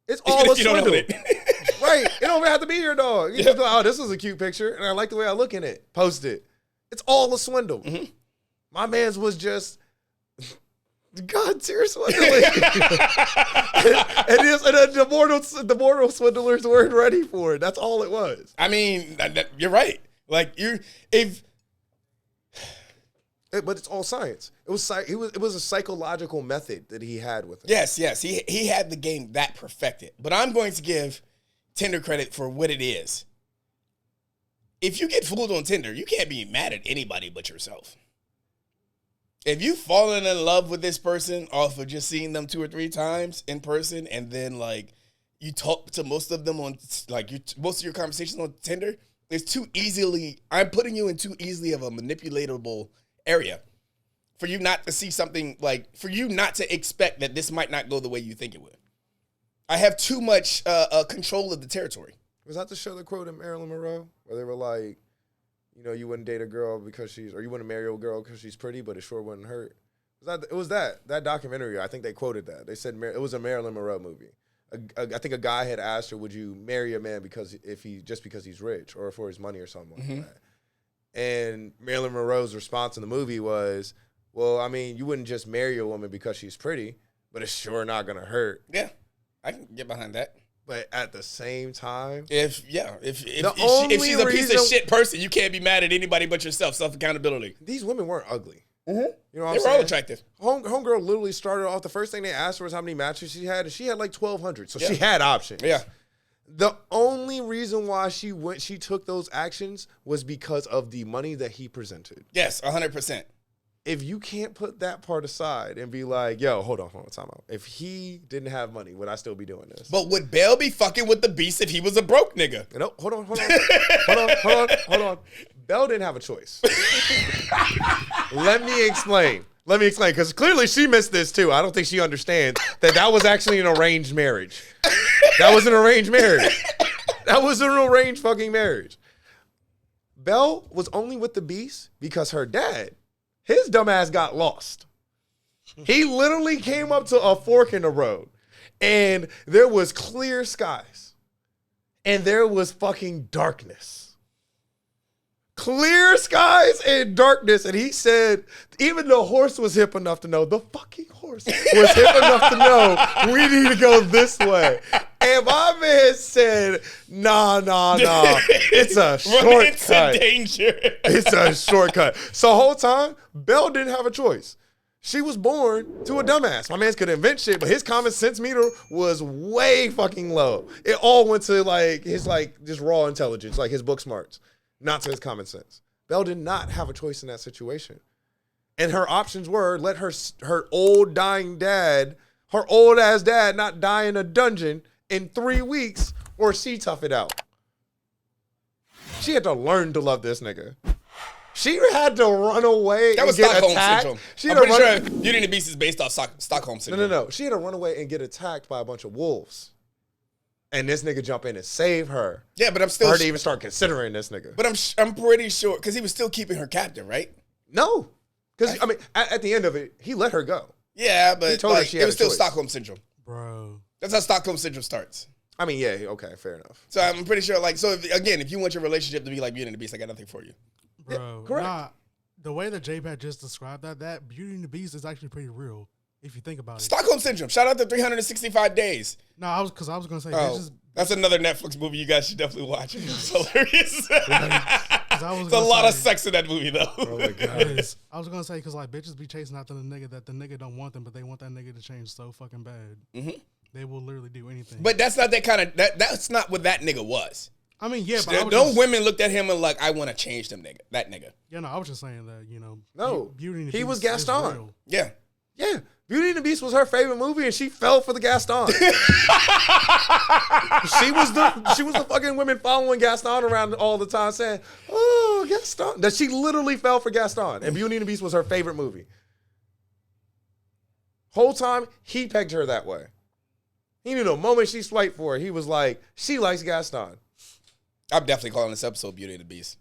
It's Even all a if you don't swindle. own it. Right. It don't even have to be your dog. You just go, oh, this is a cute picture, and I like the way I look in it. Post it. It's all a swindle. Mm-hmm. My man's was just God tier swindling. and the mortal swindlers weren't ready for it. That's all it was. I mean, you're right. Like But it's all science. It was a psychological method that he had with it. Yes. He had the game that perfected. But I'm going to give Tinder credit for what it is. If you get fooled on Tinder, you can't be mad at anybody but yourself. If you've fallen in love with this person off of just seeing them 2 or 3 times in person, and then like you talk to most of them on like most of your conversations on Tinder, I'm putting you in too easily of a manipulatable area for you not to see something, like for you not to expect that this might not go the way you think it would. I have too much control of the territory. Was that the show that quoted Marilyn Monroe? Where they were like, you know, you wouldn't date a girl or you wouldn't marry a girl because she's pretty, but it sure wouldn't hurt. It was that documentary. I think they quoted that. They said it was a Marilyn Monroe movie. I think a guy had asked her, would you marry a man because he's rich or for his money or something like that? And Marilyn Monroe's response in the movie was, well, I mean, you wouldn't just marry a woman because she's pretty, but it's sure not going to hurt. Yeah, I can get behind that. But at the same time, if she's a piece reason- of shit person, you can't be mad at anybody but yourself. Self accountability. these women weren't ugly. Mm-hmm. You know what I'm They were saying? all attractive. Homegirl literally started off, the first thing they asked her was how many matches she had, and she had like 1,200. So Yeah. she had options. Yeah. The only reason why she took those actions was because of the money that he presented. Yes, 100%. If you can't put that part aside and be like, yo, hold on, time out. If he didn't have money, would I still be doing this? But would Belle be fucking with the beast if he was a broke nigga? No, hold on. Belle didn't have a choice. Let me explain, because clearly she missed this too. I don't think she understands that was actually an arranged marriage. That was an arranged marriage. That was an arranged fucking marriage. Belle was only with the beast because her dad, his dumbass, got lost. He literally came up to a fork in the road, and there was clear skies, and there was fucking darkness. Clear skies and darkness. And he said, even the horse was hip enough to know, the fucking horse was hip enough to know we need to go this way. And my man said, nah. It's a Run into shortcut. danger. It's a shortcut. So the whole time, Belle didn't have a choice. She was born to a dumbass. My man's could invent shit, but his common sense meter was way fucking low. It all went to like his like just raw intelligence, like his book smarts, not to his common sense. Belle did not have a choice in that situation. And her options were let her old dying dad, her old ass dad not die in a dungeon in 3 weeks, or she tough it out. She had to learn to love this nigga. She had to run away That was and get Stockholm attacked. syndrome. She I'm had to pretty run- sure Beauty and the Beast is based off Stockholm syndrome. No. She had to run away and get attacked by a bunch of wolves. And this nigga jump in and save her. Yeah, but I'm For still. her to even start considering this nigga. But I'm pretty sure because he was still keeping her captive, right? No. Because, I mean, at the end of it, he let her go. Yeah, He but told her like, she it had was a still choice. Stockholm syndrome. Bro. That's how Stockholm syndrome starts. I mean, yeah, okay, fair enough. So I'm pretty sure, like, so if you want your relationship to be like Beauty and the Beast, I got nothing for you. Bro. correct. Nah, the way that J-Pat just described that Beauty and the Beast is actually pretty real if you think about it. Stockholm syndrome. Shout out to 365 Days. No, I was going to say, Oh, bitches, that's another Netflix movie you guys should definitely watch. It's hilarious. I was It's a gonna lot of say- sex in that movie, though. Oh, my It God. is. I was gonna say because like bitches be chasing after the nigga that the nigga don't want them, but they want that nigga to change so fucking bad. Mhm. They will literally do anything. But that's not that kind of that's not what that nigga was. I mean, yeah, but I was No just, women looked at him and like, I want to change that nigga. you know, I was just saying that No, Beauty and the he Beast was is Gaston. real. Yeah. Yeah. Beauty and the Beast was her favorite movie, and she fell for the Gaston. she was the fucking women following Gaston around all the time, saying, "Oh, Gaston." That she literally fell for Gaston, and Beauty and the Beast was her favorite movie. Whole time he pegged her that way. He knew the moment she swiped for her, he was like, "She likes Gaston." I'm definitely calling this episode Beauty and the Beast.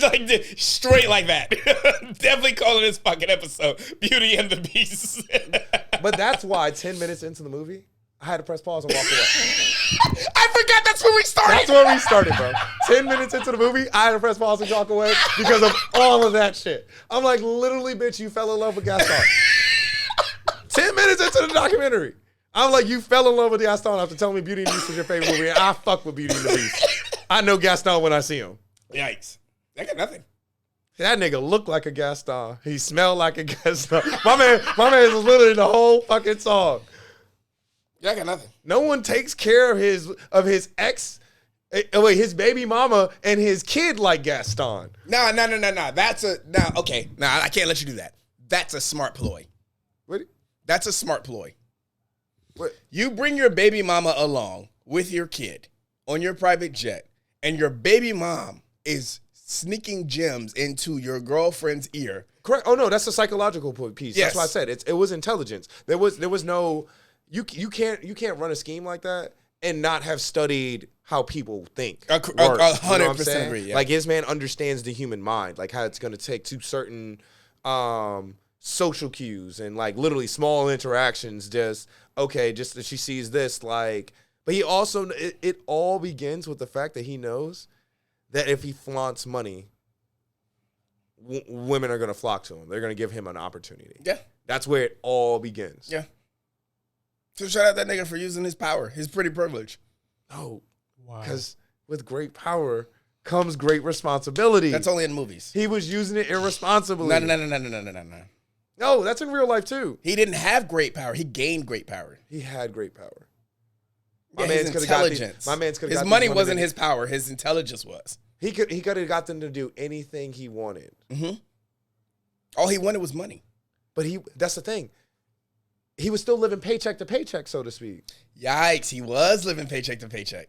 Like straight like that. Definitely calling this fucking episode Beauty and the Beast. But that's why 10 minutes into the movie, I had to press pause and walk away. I forgot that's where we started. That's where we started, bro. 10 minutes into the movie, I had to press pause and walk away because of all of that shit. I'm like, literally, bitch, you fell in love with Gaston. 10 minutes into the documentary. I'm like, you fell in love with Gaston after telling me Beauty and the Beast was your favorite movie, and I fuck with Beauty and the Beast. I know Gaston when I see him. Yikes. I got nothing. That nigga looked like a Gaston. He smelled like a Gaston. My man is literally the whole fucking song. Yeah, I got nothing. No one takes care of his ex, his baby mama and his kid like Gaston. No. Okay. I can't let you do that. That's a smart ploy. What? That's a smart ploy. What? You bring your baby mama along with your kid on your private jet, and your baby mom is sneaking gems into your girlfriend's ear. Correct. Oh no, that's a psychological piece. Yes. That's why I said it was intelligence. There was no you can't run a scheme like that and not have studied how people think. 100% agree. Yeah. Like his man understands the human mind, like how it's going to take to certain social cues and like literally small interactions. Just that she sees this like. But he also it all begins with the fact that he knows that if he flaunts money, women are going to flock to him. They're going to give him an opportunity. Yeah. That's where it all begins. Yeah. So shout out that nigga for using his power, his pretty privilege. No, Wow. because with great power comes great responsibility. That's only in movies. He was using it irresponsibly. No. No, that's in real life too. He didn't have great power. He gained great power. He had great power. Yeah, his intelligence. His money wasn't his power. His intelligence was. He could have got them to do anything he wanted. Mm-hmm. All he wanted was money. But that's the thing. He was still living paycheck to paycheck, so to speak. Yikes, he was living paycheck to paycheck.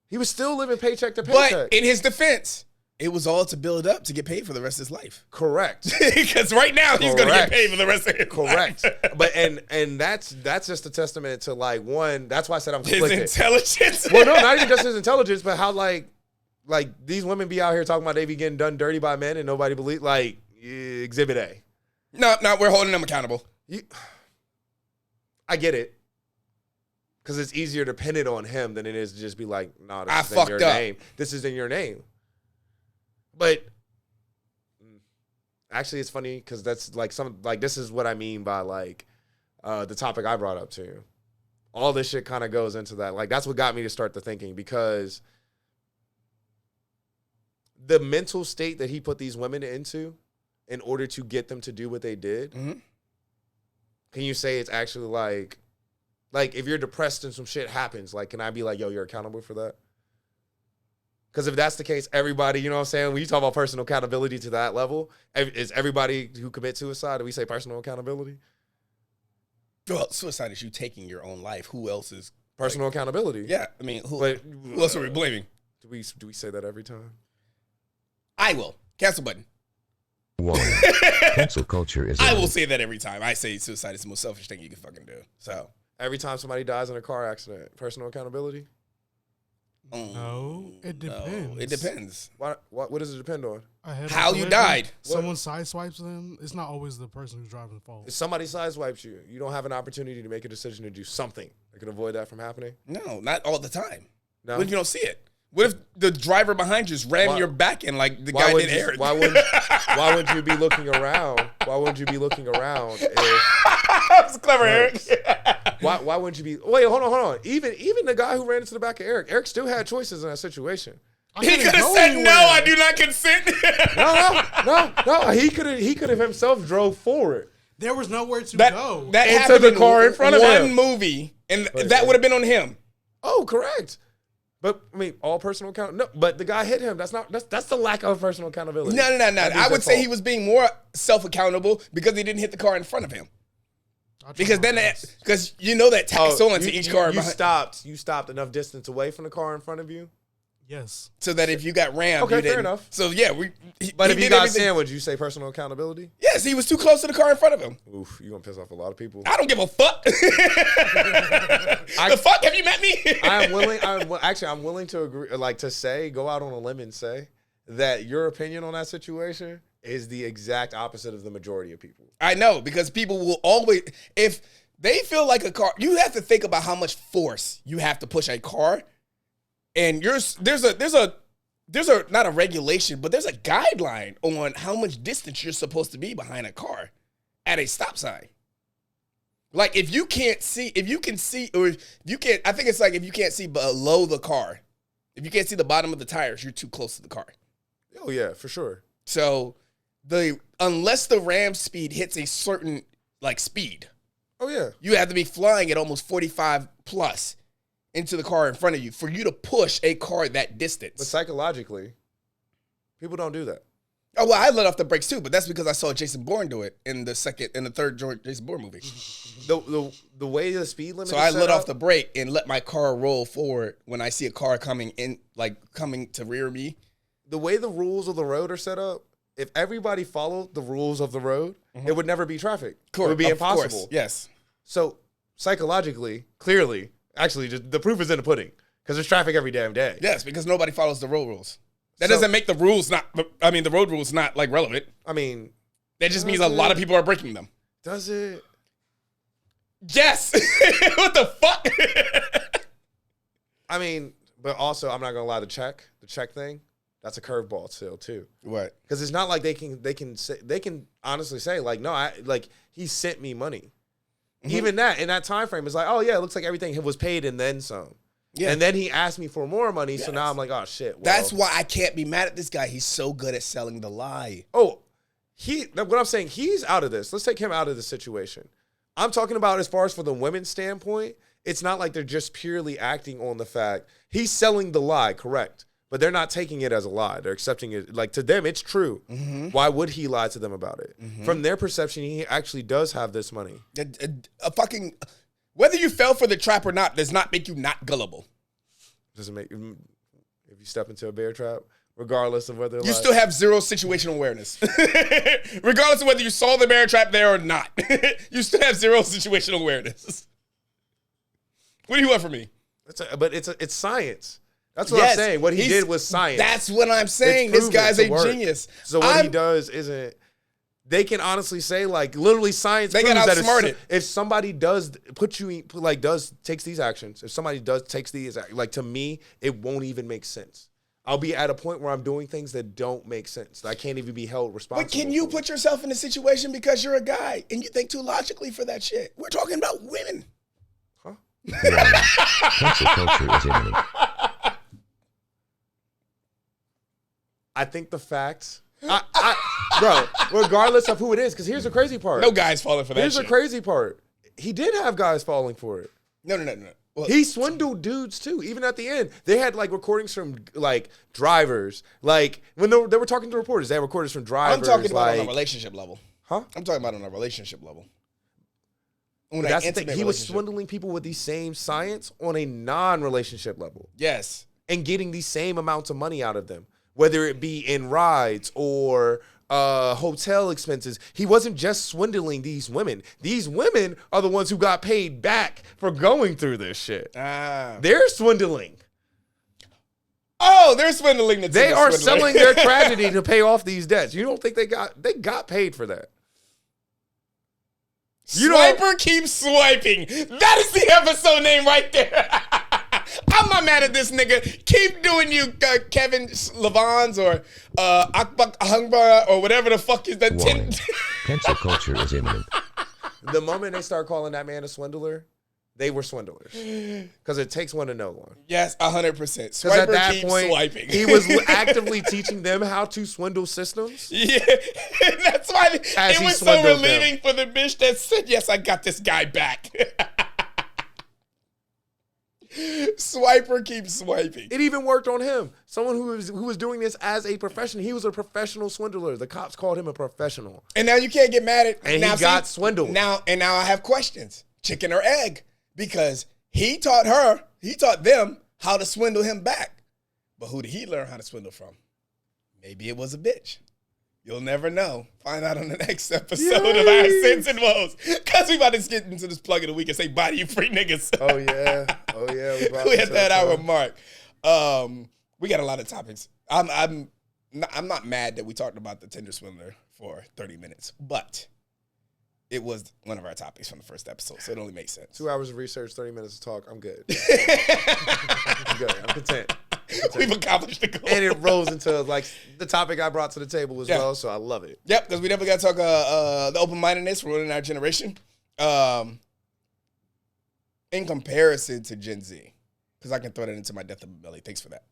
He was still living paycheck to paycheck. But in his defense, it was all to build up to get paid for the rest of his life. Correct. Because right now he's going to get Correct. paid for the rest of his Correct. life. But and that's just a testament to like one. That's why I said I'm His conflicted. intelligence. Well, no, not even just his intelligence, but how like these women be out here talking about they be getting done dirty by men and nobody believe. Like Exhibit A. No, we're holding them accountable. I get it. Because it's easier to pin it on him than it is to just be like, nah, this I is in fucked your up. name. This is in your name. But actually, it's funny because that's like this is what I mean by like the topic I brought up to you. all this shit kind of goes into that. Like, that's what got me to start the thinking, because the mental state that he put these women into in order to get them to do what they did, can you say it's actually like if you're depressed and some shit happens, like, can I be like, yo, you're accountable for that? Because if that's the case, everybody, you know what I'm saying? When you talk about personal accountability to that level, is everybody who commits suicide, do we say personal accountability? Well, suicide is you taking your own life. Who else is Personal accountability. Yeah, I mean, who But else are we blaming? do we say that every time? I will. Cancel button. Warning. Cancel culture is I will imminent. say that every time. I say suicide is the most selfish thing you can fucking do. So Every time somebody dies in a car accident, personal accountability? No, it depends. No, it depends. What does it depend on? A head-on How you collision, died. Someone sideswipes them. It's not always the person who's driving fault. If somebody sideswipes you, you don't have an opportunity to make a decision to do something that can avoid that from happening? No, not all the time. No. What if you don't see it? What if the driver behind you just ran your back in like the guy did Eric? Why wouldn't you be looking around? Why wouldn't you be looking around? That's clever, Eric. Why wouldn't you be? Wait, hold on. Even the guy who ran into the back of Eric still had choices in that situation. He could have said, "No, I do not consent." No. He could have himself drove forward. There was nowhere to That go. happened Into the car in front of him. One movie, and that would have been on him. Oh, correct. But I mean, all personal account. No, but the guy hit him. That's the lack of personal accountability. No. I think I would that's say all. he was being more self-accountable because he didn't hit the car in front of him. Because you know that tax on to each car. You stopped enough distance away from the car in front of you. Yes. So that if you got rammed, Okay, you fair didn't. enough. So yeah, But he if you did got everything. sandwiched, you say personal accountability. Yes, he was too close to the car in front of him. Oof, you gonna piss off a lot of people. I don't give a fuck. The fuck? Have you met me? I'm willing to agree, like to say, go out on a limb and say that your opinion on that situation is the exact opposite of the majority of people. I know, because people will always, if they feel like a car, you have to think about how much force you have to push a car. And there's a not a regulation, but there's a guideline on how much distance you're supposed to be behind a car at a stop sign. Like if you can see, I think it's like if you can't see below the car, if you can't see the bottom of the tires, you're too close to the car. Oh yeah, for sure. So unless the ram speed hits a certain like speed, Oh yeah. you have to be flying at almost 45 plus into the car in front of you for you to push a car that distance. But psychologically, people don't do that. Oh, well, I let off the brakes too, but that's because I saw Jason Bourne do it in the third Jason Bourne movie. The way the speed limit. So is I set let up, off the brake and let my car roll forward when I see a car coming to rear me. the way the rules of the road are set up. If everybody followed the rules of the road, it would never be traffic. It would be Of impossible. course, yes. So psychologically, clearly, actually, just the proof is in the pudding because there's traffic every damn day. Yes, because nobody follows the road rules. That So- doesn't make the road rules not like relevant. I mean, That just means a lot of people are breaking them. does it? Yes. What the fuck? I mean, but also, I'm not gonna lie. The check thing, that's a curveball still too. What? Because it's not like they can honestly say like, no, he sent me money. Even that in that time frame is like, oh yeah, it looks like everything was paid and then some. Yeah. And then he asked me for more money, so now I'm like, oh shit. Well, That's why I can't be mad at this guy. He's so good at selling the lie. Oh, what I'm saying, he's out of this. Let's take him out of the situation. I'm talking about as far as for the women's standpoint, it's not like they're just purely acting on the fact he's selling the lie, correct? But they're not taking it as a lie. They're accepting it. Like to them, it's true. Why would he lie to them about it? From their perception, he actually does have this money. Whether you fell for the trap or not does not make you not gullible. Doesn't make if you step into a bear trap, regardless of whether You still have zero situational awareness. Regardless of whether you saw the bear trap there or not. You still have zero situational awareness. What do you want from me? but it's science. That's what I'm saying. What he did was science. That's what I'm saying. It's This guy's proven a to work. genius. So what he does isn't. They can honestly say like literally science. They proves got that outsmarted. if somebody takes these actions, if somebody takes these, like to me, it won't even make sense. I'll be at a point where I'm doing things that don't make sense. That I can't even be held responsible. But can you for. put yourself in a situation because you're a guy and you think too logically for that shit? We're talking about women. Huh? Warning. Cancel culture is imminent. I think the facts, bro, regardless of who it is, because here's the crazy part. No guys falling for that Here's shit. the crazy part. He did have guys falling for it. No. Well, He swindled dudes too. Even at the end, they had like recordings from like drivers. Like when they were talking to reporters, they had recordings from drivers. I'm talking about like, on a relationship level. huh? I'm talking about on a relationship level. On But an that's the thing. intimate He was relationship. swindling people with these same science on a non-relationship level Yes. and getting these same amounts of money out of them, whether it be in rides or hotel expenses. He wasn't just swindling these women. These women are the ones who got paid back for going through this shit. They're swindling. Oh, they're swindling the They Tinder are swindler. selling their tragedy to pay off these debts. You don't think they got paid for that? You know- Swiper keeps swiping. That is the episode name right there. I'm not mad at this nigga. Keep doing you, Kevin Levans or Akbak Ahangbar or whatever the fuck is that. Warning. Cancel culture is imminent. The moment they start calling that man a swindler, they were swindlers. Because it takes one to know one. Yes, 100%. Because at Swiper that keeps point, swiping. he was actively teaching them how to swindle systems. Yeah, that's why As it he was so swindled relieving for the bitch that said, yes, I got this guy back. Swiper keeps swiping. It even worked on him. Someone who was doing this as a profession. He was a professional swindler. The cops called him a professional. And now you can't get mad at And now, he got swindled. Now I have questions. Chicken or egg? Because he taught them how to swindle him back. But who did he learn how to swindle from? Maybe it was a bitch. You'll never know. Find out on the next episode of Our Sins and Woes. Because we about to get into this plug of the week and say bye to you free niggas. Oh, yeah. We hit that hour mark. We got a lot of topics. I'm not mad that we talked about the Tinder swindler for 30 minutes, but it was one of our topics from the first episode, so it only makes sense. 2 hours of research, 30 minutes of talk. I'm good. I'm good. I'm content. We've accomplished the goal. And it rolls into like the topic I brought to the table as well, so I love it. Yep, because we never got to talk the open-mindedness ruling our generation. In comparison to Gen Z, because I can throw that into my death of a belly. Thanks for that.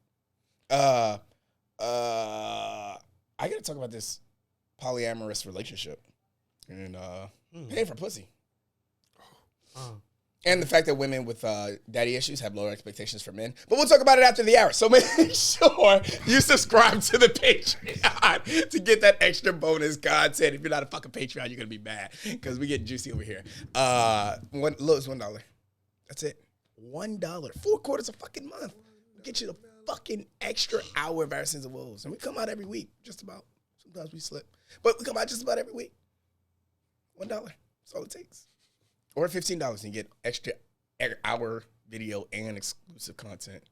I got to talk about this polyamorous relationship and paying for pussy. And the fact that women with daddy issues have lower expectations for men. But we'll talk about it after the hour. So make sure you subscribe to the Patreon to get that extra bonus content. If you're not a fucking Patreon, you're going to be mad because we get juicy over here. Lowest $1. That's it. $1. 4 quarters a fucking month. Get you the fucking extra hour of Our Sins and Woes. And we come out every week, just about. Sometimes we slip. But we come out just about every week. $1. That's all it takes. Or $15 and you get extra hour video and exclusive content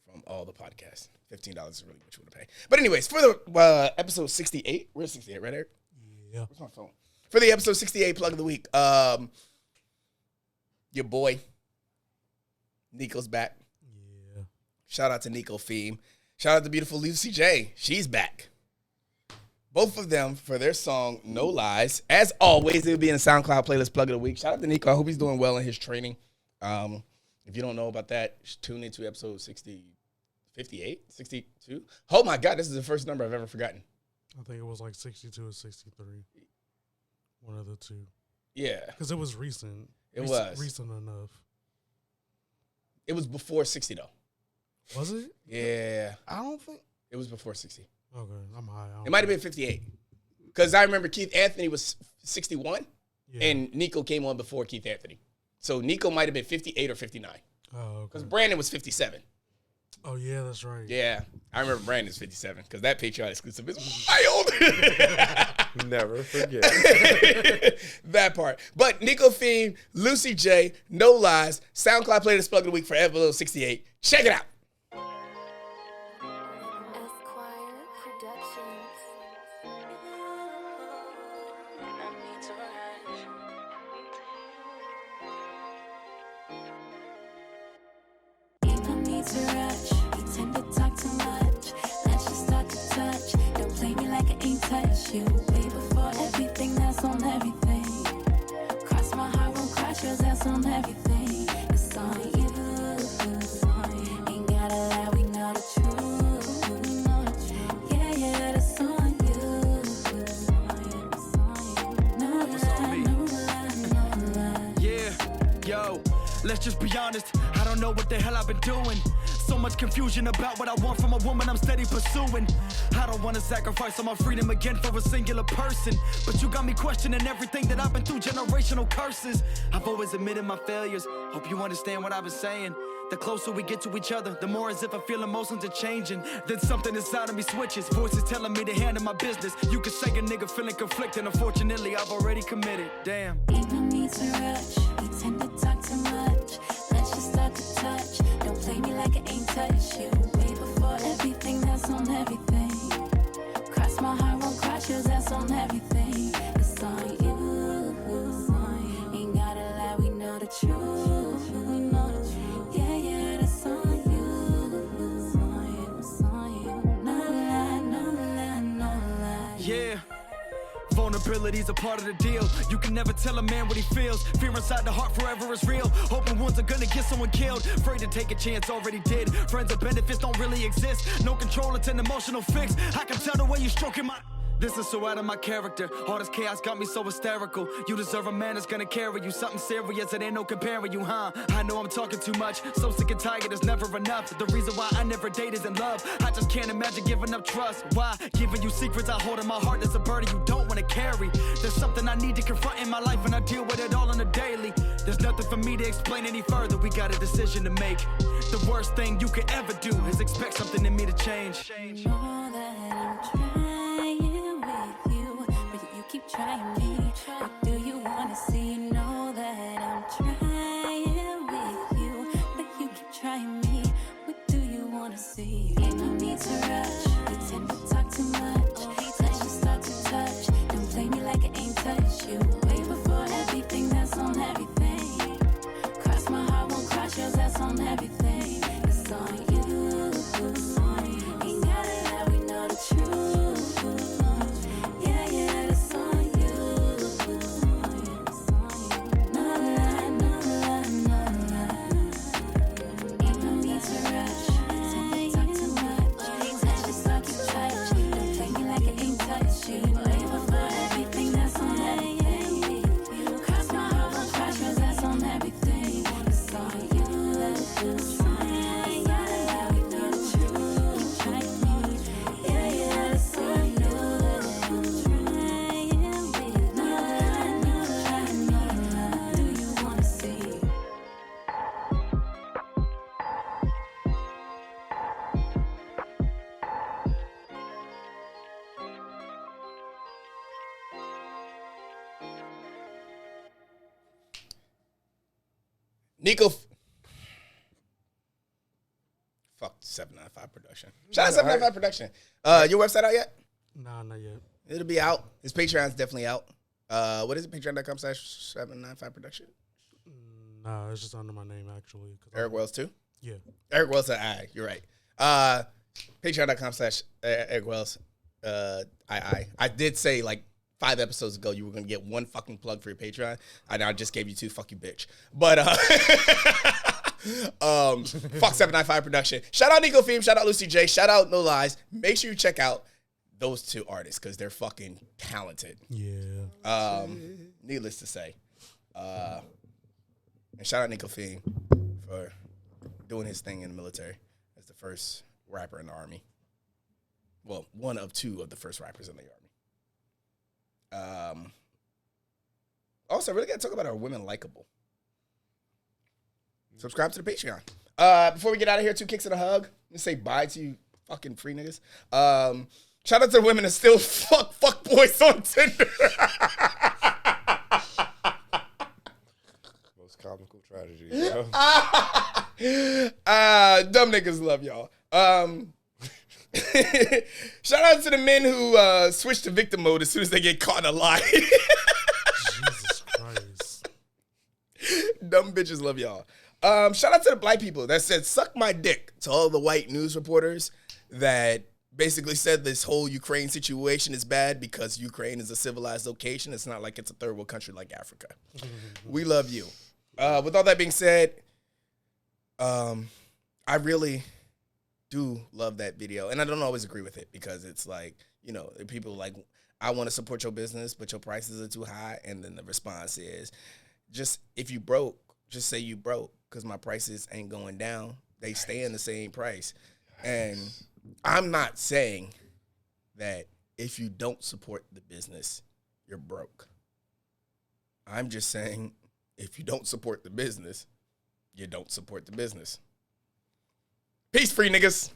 from all the podcasts. $15 is really what you want to pay. But anyways, for the episode 68, we're at 68, right, Eric? Yeah. Where's my phone? For the episode 68 plug of the week, your boy, Nicco's back. Yeah. Shout out to Nicco Feem. Shout out to beautiful Lucy J. She's back. Both of them for their song No Lies. As always, it'll be in the SoundCloud playlist plug of the week. Shout out to Nicco. I hope he's doing well in his training. If you don't know about that, tune into episode 58, 62. Oh my God, this is the first number I've ever forgotten. I think it was like 62 or 63. One of the two. Yeah, Because it was recent. It was. Recent enough. it was before 60 though. Was it? Yeah, I don't think. it was before 60. Okay, I'm high. It might have been 58. Because I remember Keith Anthony was 61, Yeah. and Nicco came on before Keith Anthony. So Nicco might have been 58 or 59. Oh, okay. Because Brandon was 57. Oh, yeah, that's right. Yeah, I remember Brandon's 57 because that Patreon exclusive is wild. Never forget. That part. But Nicco Feem, Lucy J, No Lies, SoundCloud playlist plug of the week for episode 68. Check it out. Esquire Productions. Even need to rush. You tend to talk too much. Let's just start to touch. Don't play me like I ain't touch you. Way before everything, that's on everything. Cross my heart, won't cross yours, that's on everything. It's on Yo, let's just be honest, I don't know what the hell I've been doing. So much confusion about what I want from a woman I'm steady pursuing. I don't wanna sacrifice all my freedom again for a singular person, but you got me questioning everything that I've been through, generational curses. I've always admitted my failures, hope you understand what I've been saying. The closer we get to each other, the more as if I feel emotions are changing. Then something inside of me switches, voices telling me to handle my business. You could say a nigga feeling conflicted, unfortunately I've already committed, damn. Ain't no need to rush, we tend to talk too much. Let's just start to touch, don't play me like I ain't touched you. Way before everything, that's on everything. Cross my heart, won't cross yours, that's on everything. It's on you, ain't gotta lie, we know the truth. Yeah, yeah, that's on you. It's on you. No lie, no lie, no lie. Yeah. Vulnerability's a part of the deal. You can never tell a man what he feels. Fear inside the heart forever is real. Hoping ones are gonna get someone killed. Afraid to take a chance, already did. Friends or benefits don't really exist. No control, it's an emotional fix. I can tell the way you stroking my... This is so out of my character. All this chaos got me so hysterical. You deserve a man that's gonna carry you. Something serious, it ain't no comparing you, huh? I know I'm talking too much. So sick and tired, it's never enough. The reason why I never date is in love. I just can't imagine giving up trust. Why? Giving you secrets I hold in my heart. That's a burden you don't wanna carry. There's something I need to confront in my life, and I deal with it all on a daily. There's nothing for me to explain any further. We got a decision to make. The worst thing you could ever do is expect something in me to change. Know that I'm trying with you, but you keep trying me. What do you wanna see? Know that I'm trying with you, but you keep trying me. What do you wanna see? Ain't no need to rush, we tend to talk too much. Let's just start to touch, don't play me like I ain't touched you. Way before everything, that's on everything. Cross my heart, won't cross yours, that's on everything. It's on you. Ain't gotta lie, we know the truth. Yeah, yeah, it's on you. It's on you. No lie, no lie, no lie. Ain't no need to rush. Tend to talk too much. Let's just start to touch. Don't play me like I ain't touched you. Way before everything, that's on everything. Cross my heart, won't cross yours, that's on everything. It's on you. It's on you. Ain't gotta lie, we know the truth. Try me. Yeah, yeah, it's on you. Trying with no lie, no lie, no lie. Do you wanna see? Nicco. Fuck 795 production. Shout out 795 production. Your website out yet? Nah, not yet. It'll be out. His Patreon's definitely out. What is it? Patreon.com/795 production. Nah, it's just under my name actually. Eric Wells too. Yeah. Eric Wells. You're right. Patreon.com/Eric Wells. I did say like 5 episodes ago you were gonna get one fucking plug for your Patreon. I just gave you 2. Fuck you, bitch. But fuck 795 production. Shout out Nicco Feem. Shout out Lucy J. Shout out No Lies. Make sure you check out those 2 artists because they're fucking talented. Yeah. Needless to say. And shout out Nicco Feem for doing his thing in the military as the first rapper in the Army. Well, one of 2 of the first rappers in the Army. Also, I really got to talk about our women likable. Subscribe to the Patreon. Before we get out of here, 2 kicks and a hug. Let me say bye to you fucking free niggas. Shout out to the women that still fuck boys on Tinder. Most comical tragedy, bro. Dumb niggas love y'all. Shout out to the men who switch to victim mode as soon as they get caught in a lie. Jesus Christ. Dumb bitches love y'all. Shout out to the black people that said, suck my dick, to all the white news reporters that basically said this whole Ukraine situation is bad because Ukraine is a civilized location. It's not like it's a third world country like Africa. We love you. With all that being said, I really do love that video. And I don't always agree with it because it's like, you know, people like, I want to support your business, but your prices are too high. And then the response is just, if you broke, just say you broke because my prices ain't going down. They stay in the same price. And I'm not saying that if you don't support the business, you're broke. I'm just saying if you don't support the business, you don't support the business. Peace, free niggas.